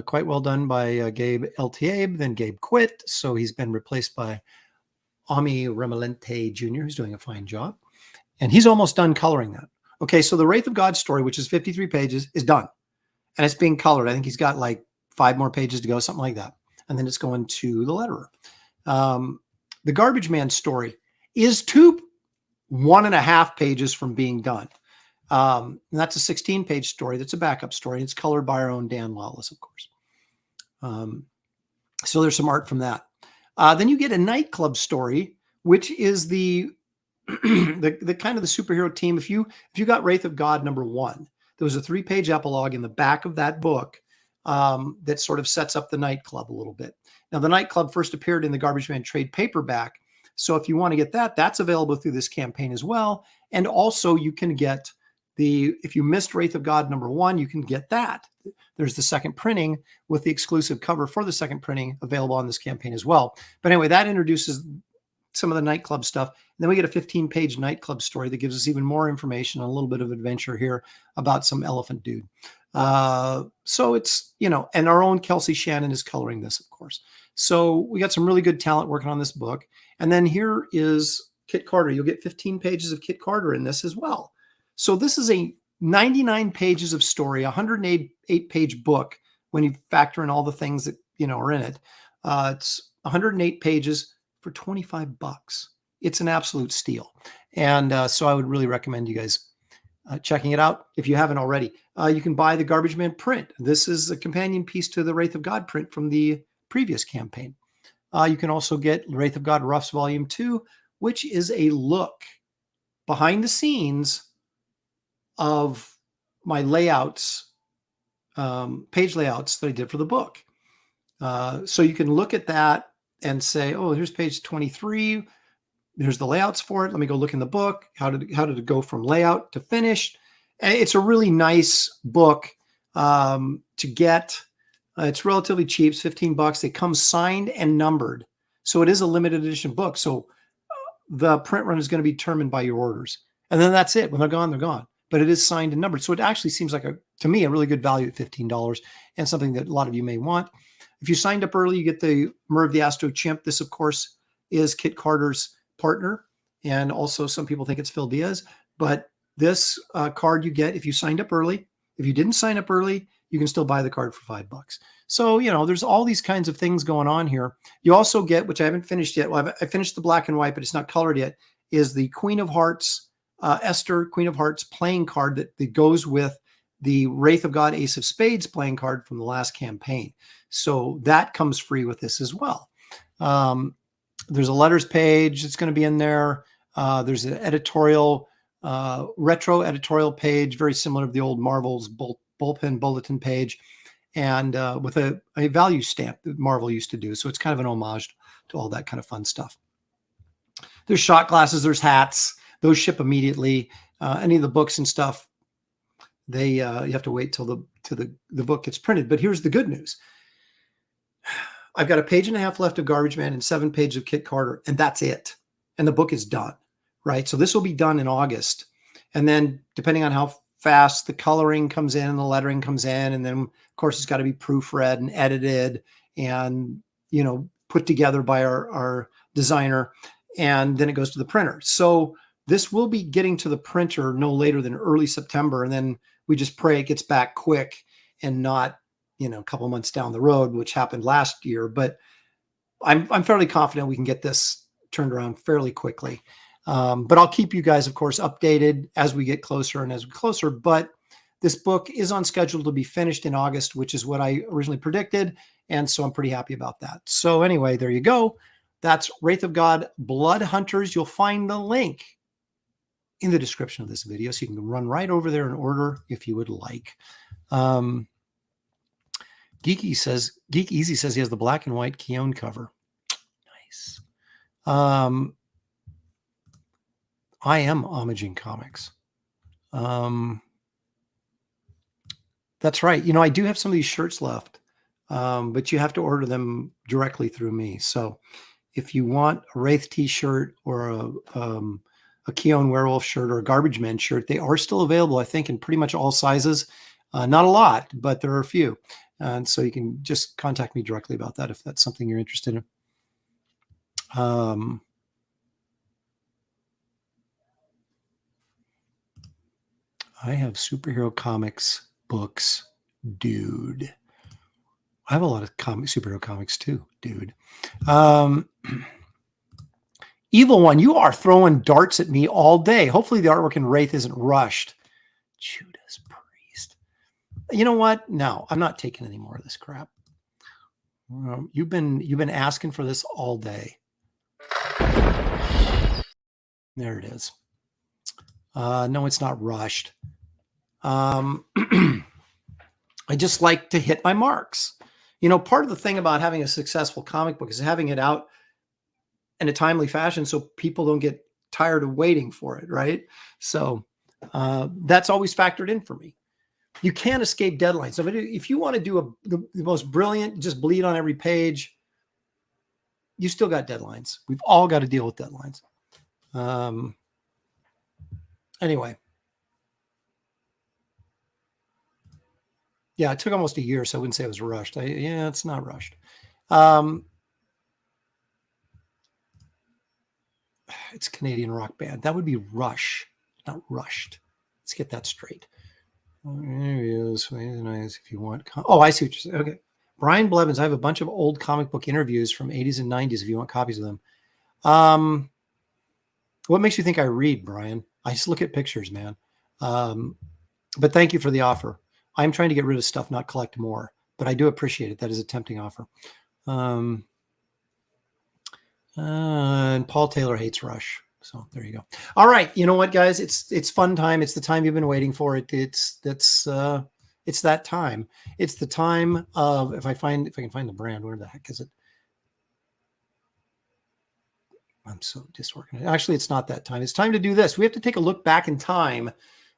quite well done by Gabe Eltiabe. Then Gabe quit, so he's been replaced by Ami Remalente Jr., who's doing a fine job. And he's almost done coloring that. Okay, so the Wraith of God story, which is 53 pages, is done. And it's being colored. I think he's got like 5 more pages to go, something like that. And then it's going to the letterer. The Garbage Man story is 1.5 pages from being done. And that's a 16-page story. That's a backup story. It's colored by our own Dan Lawless, of course. So there's some art from that. Then you get a Nightclub story, which is the the kind of the superhero team. If you got Wraith of God #1, there was a 3-page epilogue in the back of that book that sort of sets up the Nightclub a little bit. Now, the Nightclub first appeared in the Garbage Man trade paperback. So if you want to get that, that's available through this campaign as well. And also you can get if you missed Wraith of God #1, you can get that. There's the second printing with the exclusive cover for the second printing available on this campaign as well. But anyway, that introduces some of the nightclub stuff. And then we get a 15-page nightclub story that gives us even more information, a little bit of adventure here about some elephant dude. So it's, and our own Kelsey Shannon is coloring this, of course. So we got some really good talent working on this book. And then here is Kit Carter. You'll get 15 pages of Kit Carter in this as well. So this is a 99 pages of story, 108-page book when you factor in all the things that, are in it. It's 108 pages for $25. It's an absolute steal. And so I would really recommend you guys checking it out if you haven't already. You can buy the Garbage Man print. This is a companion piece to the Wraith of God print from the previous campaign. You can also get Wraith of God Roughs Volume 2, which is a look behind the scenes of my layouts, page layouts that I did for the book. So you can look at that and say, oh, here's page 23. Here's the layouts for it. Let me go look in the book. How did it go from layout to finished? And it's a really nice book to get. It's relatively cheap, it's $15. They come signed and numbered. So it is a limited edition book. So the print run is going to be determined by your orders. And then that's it. When they're gone, they're gone. But it is signed and numbered. So it actually seems like, to me, a really good value at $15 and something that a lot of you may want. If you signed up early, you get the Merv the Astro Chimp. This, of course, is Kit Carter's partner. And also some people think it's Phil Diaz. But this card you get if you signed up early. If you didn't sign up early, you can still buy the card for $5. So, there's all these kinds of things going on here. You also get, which I haven't finished yet. Well, I finished the black and white, but it's not colored yet, is the Queen of Hearts, Esther, Queen of Hearts playing card that goes with the Wraith of God, Ace of Spades playing card from the last campaign. So that comes free with this as well. There's a letters page that's going to be in there. There's an editorial, retro editorial page, very similar to the old Marvel's bullpen bulletin page, and with a value stamp that Marvel used to do. So it's kind of an homage to all that kind of fun stuff. There's shot glasses, there's hats. Those ship immediately. Any of the books and stuff, you have to wait till the book gets printed. But here's the good news. I've got a page and a half left of Garbage Man and 7 pages of Kit Carter, and that's it. And the book is done, right? So this will be done in August. And then depending on how fast the coloring comes in and the lettering comes in, and then of course it's got to be proofread and edited and, put together by our designer. And then it goes to the printer. So this will be getting to the printer no later than early September. And then we just pray it gets back quick and not, a couple months down the road, which happened last year. But I'm fairly confident we can get this turned around fairly quickly. But I'll keep you guys, of course, updated as we get closer and as we get closer. But this book is on schedule to be finished in August, which is what I originally predicted. And so I'm pretty happy about that. So anyway, there you go. That's Wraith of God Blood Hunters. You'll find the link in the description of this video, so you can run right over there and order if you would like. Geek Easy says he has the black and white Keown cover. Nice. I am homaging comics. That's right. I do have some of these shirts left, but you have to order them directly through me. So if you want a Wraith t-shirt or a Keown Werewolf shirt or a Garbage Man shirt, they are still available, I think, in pretty much all sizes. Not a lot, but there are a few. And so you can just contact me directly about that if that's something you're interested in. I have superhero comics books, dude. I have a lot of superhero comics too, dude. Evil One, you are throwing darts at me all day. Hopefully the artwork in Wraith isn't rushed. Judas Priest. You know what? No, I'm not taking any more of this crap. You've been asking for this all day. There it is. No, it's not rushed. I just like to hit my marks. Part of the thing about having a successful comic book is having it out in a timely fashion so people don't get tired of waiting for it, right? So that's always factored in for me. You can't escape deadlines. So if you want to do the most brilliant, just bleed on every page, you still got deadlines. We've all got to deal with deadlines. Anyway. Yeah, it took almost a year, so I wouldn't say it was rushed. Yeah, it's not rushed. It's a Canadian rock band. That would be Rush, not Rushed. Let's get that straight. Interviews, nice if you want. Oh, I see what you're saying. Okay. Brian Blevins, I have a bunch of old comic book interviews from 80s and 90s if you want copies of them. What makes you think I read, Brian? I just look at pictures, man. But thank you for the offer. I'm trying to get rid of stuff, not collect more, but I do appreciate it. That is a tempting offer. And Paul Taylor hates Rush. So there you go. All right. You know what, guys? It's fun time. It's the time you've been waiting for. It's that time. It's the time of, if I can find the brand, where the heck is it? I'm so disorganized. Actually, it's not that time. It's time to do this. We have to take a look back in time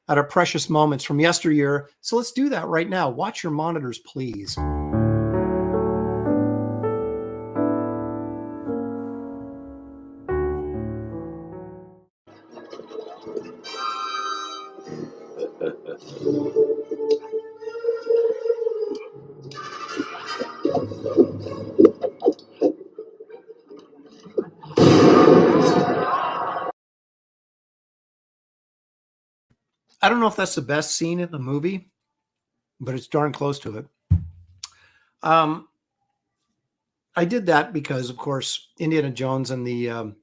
at our precious moments from yesteryear. So let's do that right now. Watch your monitors, please. I don't know if that's the best scene in the movie, but it's darn close to it. I did that because, of course, Indiana Jones and the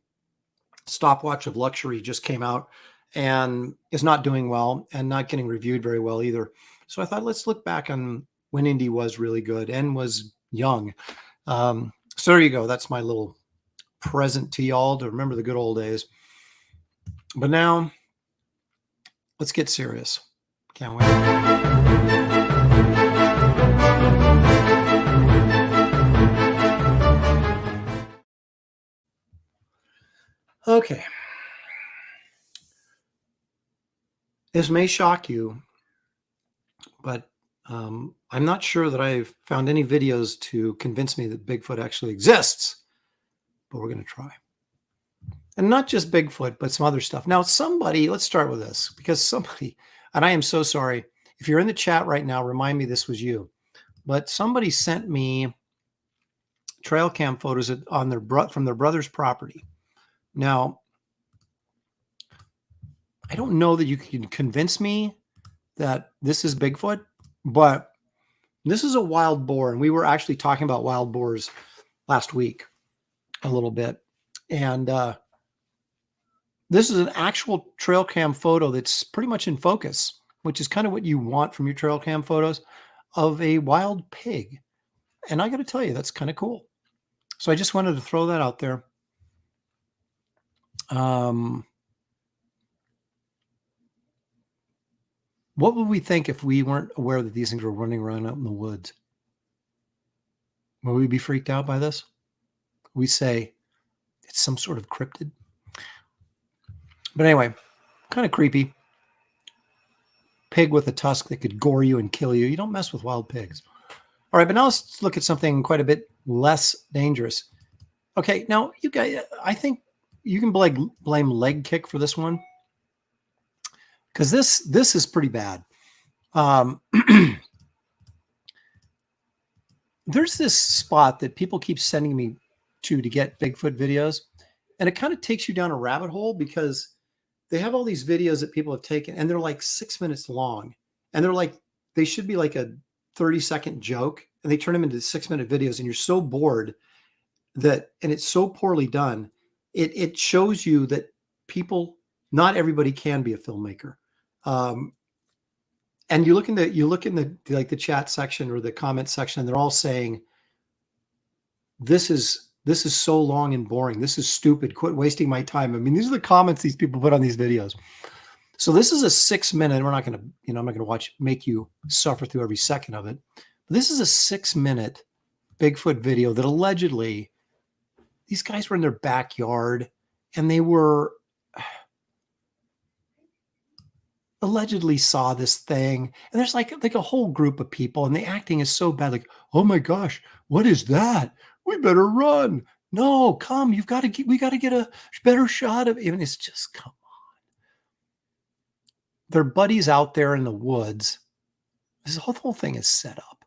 Stopwatch of Luxury just came out and is not doing well and not getting reviewed very well either. So I thought, let's look back on when Indy was really good and was young. So there you go. That's my little present to y'all to remember the good old days. But now, let's get serious. Can't wait. Okay. This may shock you, but I'm not sure that I've found any videos to convince me that Bigfoot actually exists, but we're going to try. And not just Bigfoot, but some other stuff. Now, somebody, let's start with this, because somebody, and I am so sorry, if you're in the chat right now, remind me this was you, but somebody sent me trail cam photos on from their brother's property. Now, I don't know that you can convince me that this is Bigfoot, but this is a wild boar, and we were actually talking about wild boars last week a little bit, and this is an actual trail cam photo that's pretty much in focus, which is kind of what you want from your trail cam photos, of a wild pig. And I got to tell you, that's kind of cool. So I just wanted to throw that out there. What would we think if we weren't aware that these things were running around out in the woods? Would we be freaked out by this? We say it's some sort of cryptid. But anyway, kind of creepy. Pig with a tusk that could gore you and kill you. You don't mess with wild pigs. All right, but now let's look at something quite a bit less dangerous. Okay, now you guys, I think you can blame leg kick for this one, because this is pretty bad. There's this spot that people keep sending me to get Bigfoot videos, and it kind of takes you down a rabbit hole, because they have all these videos that people have taken, and they're like 6 minutes long, and they should be like a 30-second joke, and they turn them into 6-minute videos, and you're so bored that, and it's so poorly done. It shows you that not everybody can be a filmmaker. And you look in the chat section or the comment section, and they're all saying, this is so long and boring. This is stupid. Quit wasting my time. I mean, these are the comments these people put on these videos. So this is a 6-minute. We're not going to, I'm not going to make you suffer through every second of it. But this is a 6-minute Bigfoot video that allegedly these guys were in their backyard, and they were allegedly saw this thing. And there's like a whole group of people, and the acting is so bad. Like, oh my gosh, what is that? We better run. No, come, we got to get a better shot of even. It's just, come on. Their buddies out there in the woods. This whole thing is set up.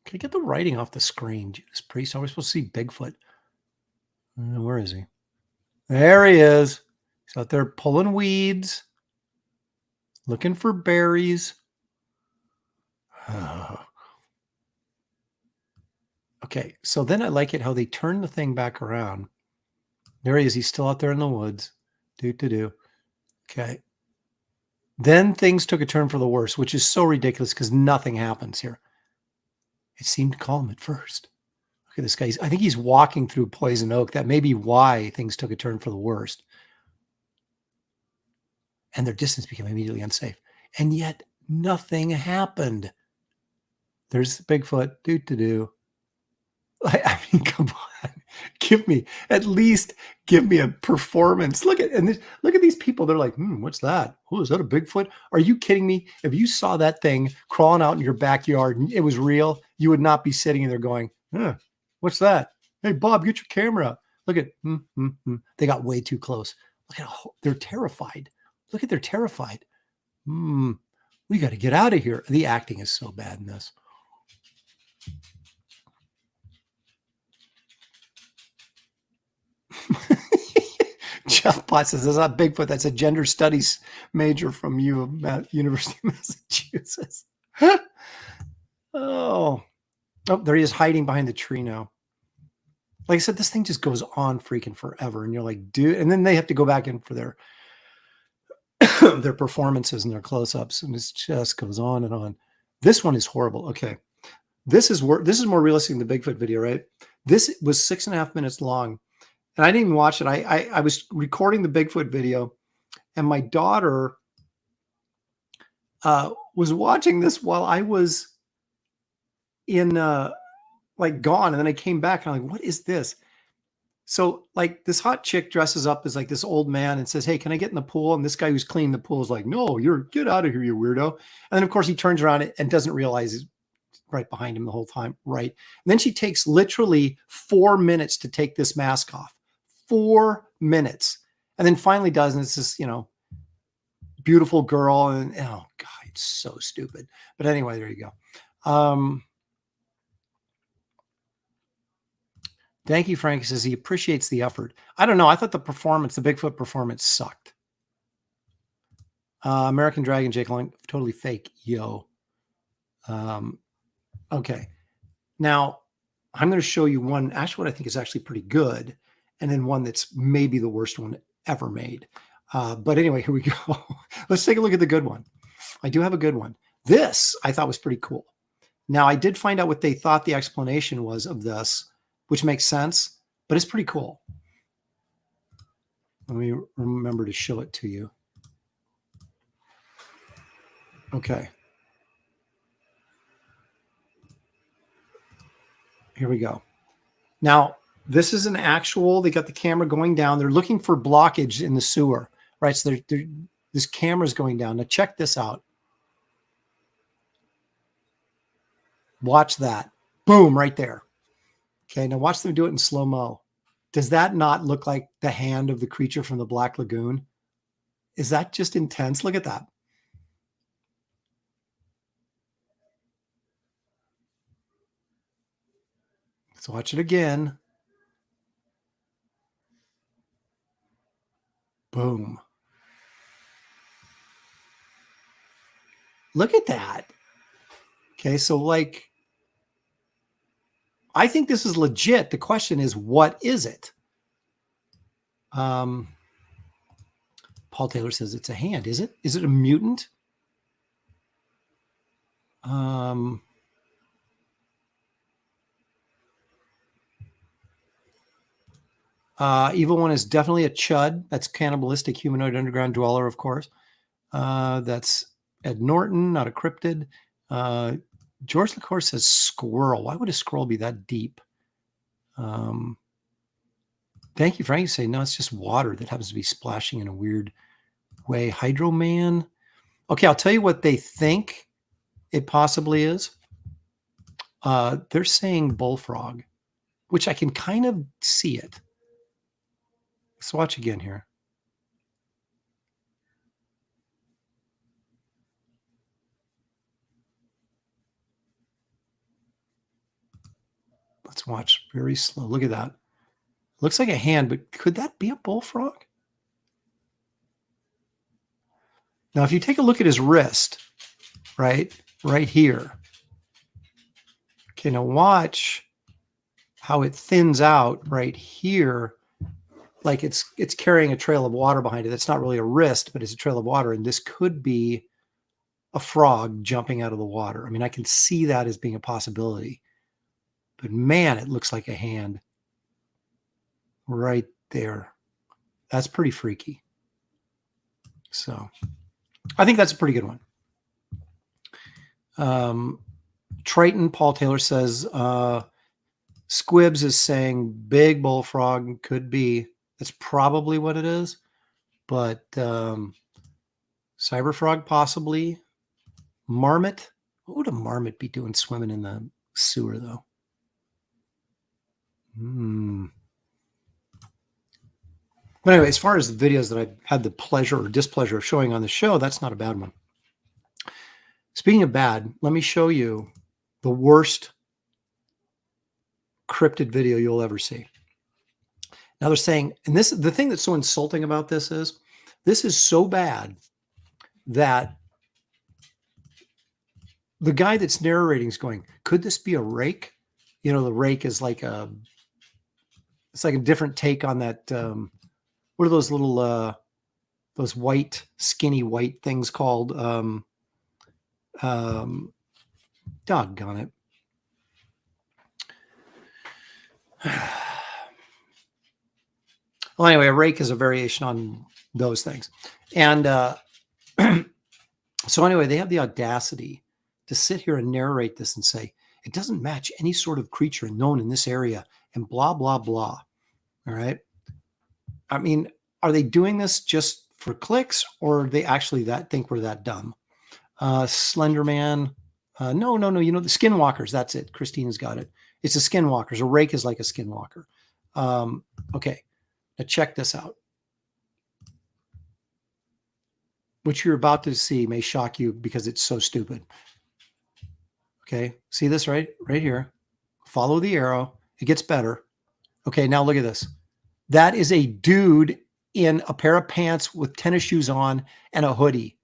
Can I get the writing off the screen? Judas Priest. Are we supposed to see Bigfoot? Where is he? There he is. He's out there pulling weeds, looking for berries. Okay, so then I like it how they turn the thing back around. There he is. He's still out there in the woods. Do. Okay. Then things took a turn for the worse, which is so ridiculous because nothing happens here. It seemed calm at first. Look at this guy. I think he's walking through poison oak. That may be why things took a turn for the worst. And their distance became immediately unsafe. And yet nothing happened. There's Bigfoot. Do. I mean, come on. Give me a performance. Look at these people. They're like, what's that? Oh, is that a Bigfoot? Are you kidding me? If you saw that thing crawling out in your backyard and it was real, you would not be sitting there going, what's that? Hey, Bob, get your camera. Look at, They got way too close. Look at how they're terrified. Look at they're terrified. We got to get out of here. The acting is so bad in this. Jeff Potts says, that's not Bigfoot. That's a gender studies major from University of Massachusetts. Oh, there he is hiding behind the tree now. Like I said, this thing just goes on freaking forever. And you're like, dude, and then they have to go back in for their performances and their close-ups. And it just goes on and on. This one is horrible. Okay. This is more realistic than the Bigfoot video, right? This was 6.5 minutes long. And I didn't even watch it. I was recording the Bigfoot video, and my daughter was watching this while I was in gone. And then I came back and I'm like, what is this? So like this hot chick dresses up as like this old man and says, hey, can I get in the pool? And this guy who's cleaning the pool is like, no, get out of here, you weirdo. And then of course he turns around and doesn't realize he's right behind him the whole time. Right. And then she takes literally 4 minutes to take this mask off. 4 minutes. And then finally does. And it's this, beautiful girl. And oh God, it's so stupid. But anyway, there you go. Thank you, Frank. Says he appreciates the effort. I don't know. I thought the Bigfoot performance sucked. American Dragon, Jake Long, totally fake. Yo. Okay. Now I'm going to show you one, actually, what I think is actually pretty good. And then one that's maybe the worst one ever made. But anyway, here we go. Let's take a look at the good one. I do have a good one. This I thought was pretty cool. Now, I did find out what they thought the explanation was of this, which makes sense, but it's pretty cool. Let me remember to show it to you. Okay. Here we go. Now, this is an actual, they got the camera going down. They're looking for blockage in the sewer, right? So this camera's going down. Now check this out. Watch that. Boom, right there. Okay, now watch them do it in slow-mo. Does that not look like the hand of the creature from the Black Lagoon? Is that just intense? Look at that. Let's watch it again. Boom. Look at that. Okay, so like, I think this is legit. The question is, what is it? Paul Taylor says it's a hand. Is it? Is it a mutant? Evil One is definitely a chud. That's cannibalistic humanoid underground dweller, of course. That's Ed Norton, not a cryptid. George LaCour says squirrel. Why would a squirrel be that deep? Thank you, Frank. You say, no, it's just water that happens to be splashing in a weird way. Hydro Man. Okay, I'll tell you what they think it possibly is. They're saying bullfrog, which I can kind of see it. Let's watch again here. Let's watch very slow. Look at that. Looks like a hand, but could that be a bullfrog? Now, if you take a look at his wrist, right here. Okay, now watch how it thins out right here, like it's carrying a trail of water behind it. That's not really a wrist, but it's a trail of water, and this could be a frog jumping out of the water. I mean, I can see that as being a possibility, but man, it looks like a hand right there. That's pretty freaky. So I think that's a pretty good one. Triton, Paul Taylor says, Squibs is saying big bullfrog, could be. That's probably what it is. But cyberfrog possibly. Marmot. What would a marmot be doing swimming in the sewer, though? But anyway, as far as the videos that I've had the pleasure or displeasure of showing on the show, that's not a bad one. Speaking of bad, let me show you the worst cryptid video you'll ever see. Now they're saying, and this, the thing that's so insulting about this is so bad that the guy that's narrating is going, could this be a rake? You know, the rake is like it's like a different take on that. What are those little, those white, skinny white things called? Doggone it. Well, anyway, a rake is a variation on those things. And so anyway, they have the audacity to sit here and narrate this and say, it doesn't match any sort of creature known in this area and blah, blah, blah. All right. I mean, are they doing this just for clicks, or are they actually think we're that dumb? Slenderman. No. You know, the skinwalkers. That's it. Christina's got it. It's a skinwalkers. A rake is like a skinwalker. Okay. Now check this out. What you're about to see may shock you because it's so stupid. Okay. See this right here. Follow the arrow. It gets better. Okay. Now look at this. That is a dude in a pair of pants with tennis shoes on and a hoodie.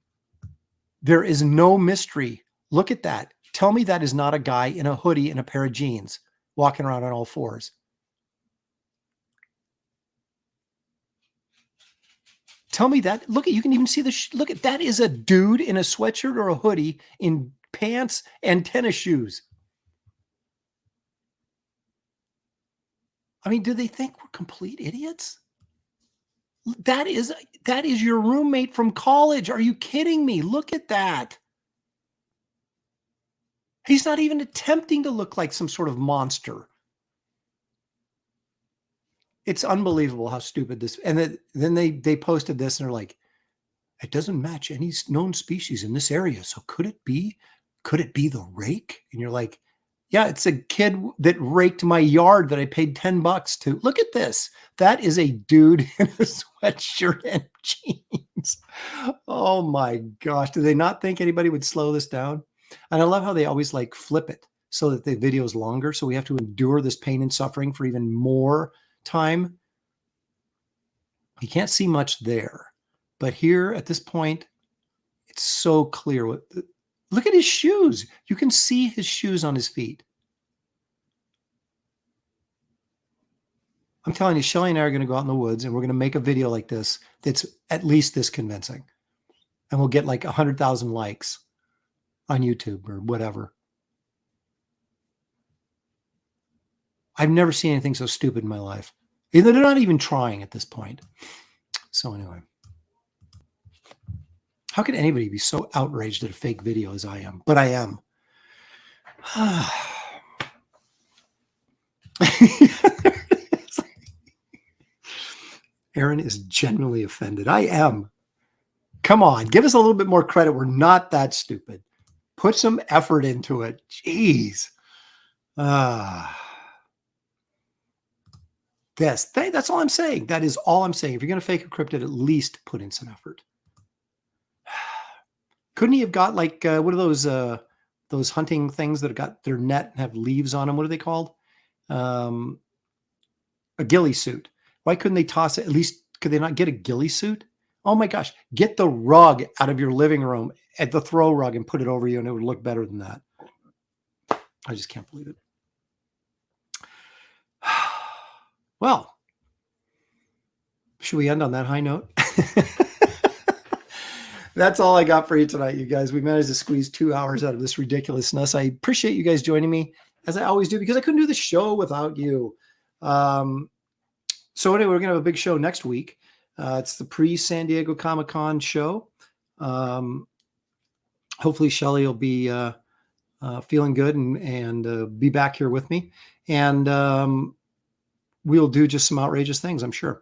There is no mystery. Look at that. Tell me that is not a guy in a hoodie and a pair of jeans walking around on all fours. Tell me that. Look at, you can even see the, look at, that is a dude in a sweatshirt or a hoodie in pants and tennis shoes. I mean, do they think we're complete idiots? That is your roommate from college. Are you kidding me? Look at that. He's not even attempting to look like some sort of monster. It's unbelievable how stupid this. And then they posted this and they're like, it doesn't match any known species in this area. So could it be the rake? And you're like, yeah, it's a kid that raked my yard that I paid $10 to. Look at this. That is a dude in a sweatshirt and jeans. Oh my gosh. Do they not think anybody would slow this down? And I love how they always like flip it so that the video is longer. So we have to endure this pain and suffering for even more time. You can't see much there. But here at this point, it's so clear. Look at his shoes. You can see his shoes on his feet. I'm telling you, Shelley and I are going to go out in the woods and we're going to make a video like this that's at least this convincing. And we'll get like 100,000 likes on YouTube or whatever. I've never seen anything so stupid in my life. They're not even trying at this point. So anyway. How could anybody be so outraged at a fake video as I am? But I am. Aaron is genuinely offended. I am. Come on, give us a little bit more credit. We're not that stupid. Put some effort into it. Jeez. That's all I'm saying. That is all I'm saying. If you're going to fake a cryptid, at least put in some effort. Couldn't he have got like, what are those hunting things that have got their net and have leaves on them? What are they called? A ghillie suit. Why couldn't they toss it? At least, could they not get a ghillie suit? Oh my gosh, get the rug out of your living room at the throw rug and put it over you, and it would look better than that. I just can't believe it. Well, should we end on that high note? That's all I got for you tonight, you guys. We managed to squeeze 2 hours out of this ridiculousness. I appreciate you guys joining me, as I always do, because I couldn't do the show without you. So anyway, we're going to have a big show next week. It's the pre-San Diego Comic-Con show. Hopefully Shelley will be feeling good and be back here with me. And we'll do just some outrageous things, I'm sure.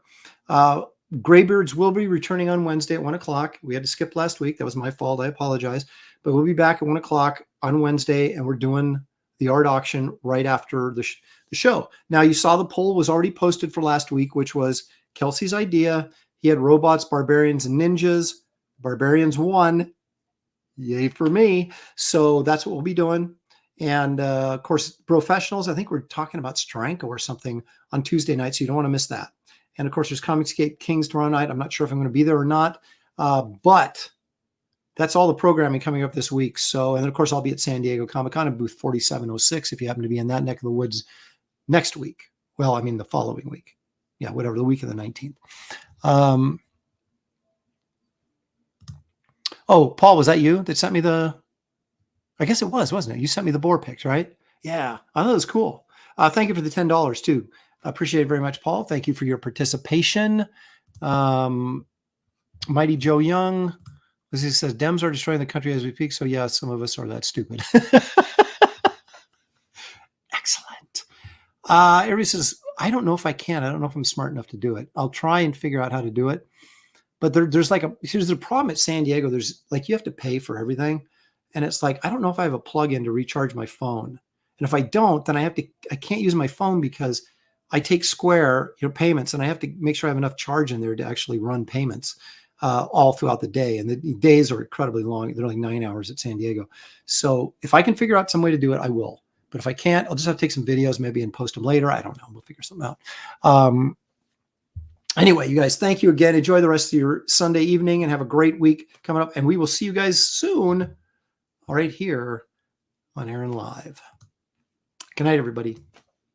Graybeards will be returning on Wednesday at 1 o'clock. We had to skip last week. That was my fault. I apologize. But we'll be back at 1 o'clock on Wednesday, and we're doing the art auction right after the show. Now, you saw the poll was already posted for last week, which was Kelsey's idea. He had robots, barbarians, and ninjas. Barbarians won. Yay for me. So that's what we'll be doing. And of course, professionals, I think we're talking about Stranko or something on Tuesday night, so you don't want to miss that. And of course, there's Comicsgate Kings tomorrow night. I'm not sure if I'm going to be there or not, but that's all the programming coming up this week. So, and then of course, I'll be at San Diego Comic-Con in booth 4706 if you happen to be in that neck of the woods next week. Well, I mean, the following week. Yeah, whatever, the week of the 19th. Oh, Paul, was that you that sent me I guess it was, wasn't it? You sent me the boar pics, right? Yeah, I thought it was cool. Thank you for the $10 too. I appreciate it very much, Paul. Thank you for your participation. Mighty Joe Young. As he says, Dems are destroying the country as we speak. So yeah, some of us are that stupid. Excellent. Everybody says, I don't know if I can. I don't know if I'm smart enough to do it. I'll try and figure out how to do it. But here's the problem at San Diego. There's like, you have to pay for everything. And it's like, I don't know if I have a plug-in to recharge my phone. And if I don't, then I can't use my phone because I take Square, payments, and I have to make sure I have enough charge in there to actually run payments all throughout the day. And the days are incredibly long. They're like 9 hours at San Diego. So if I can figure out some way to do it, I will. But if I can't, I'll just have to take some videos maybe and post them later. I don't know. We'll figure something out. Anyway, you guys, thank you again. Enjoy the rest of your Sunday evening and have a great week coming up. And we will see you guys soon right here on Aaron Live. Good night, everybody.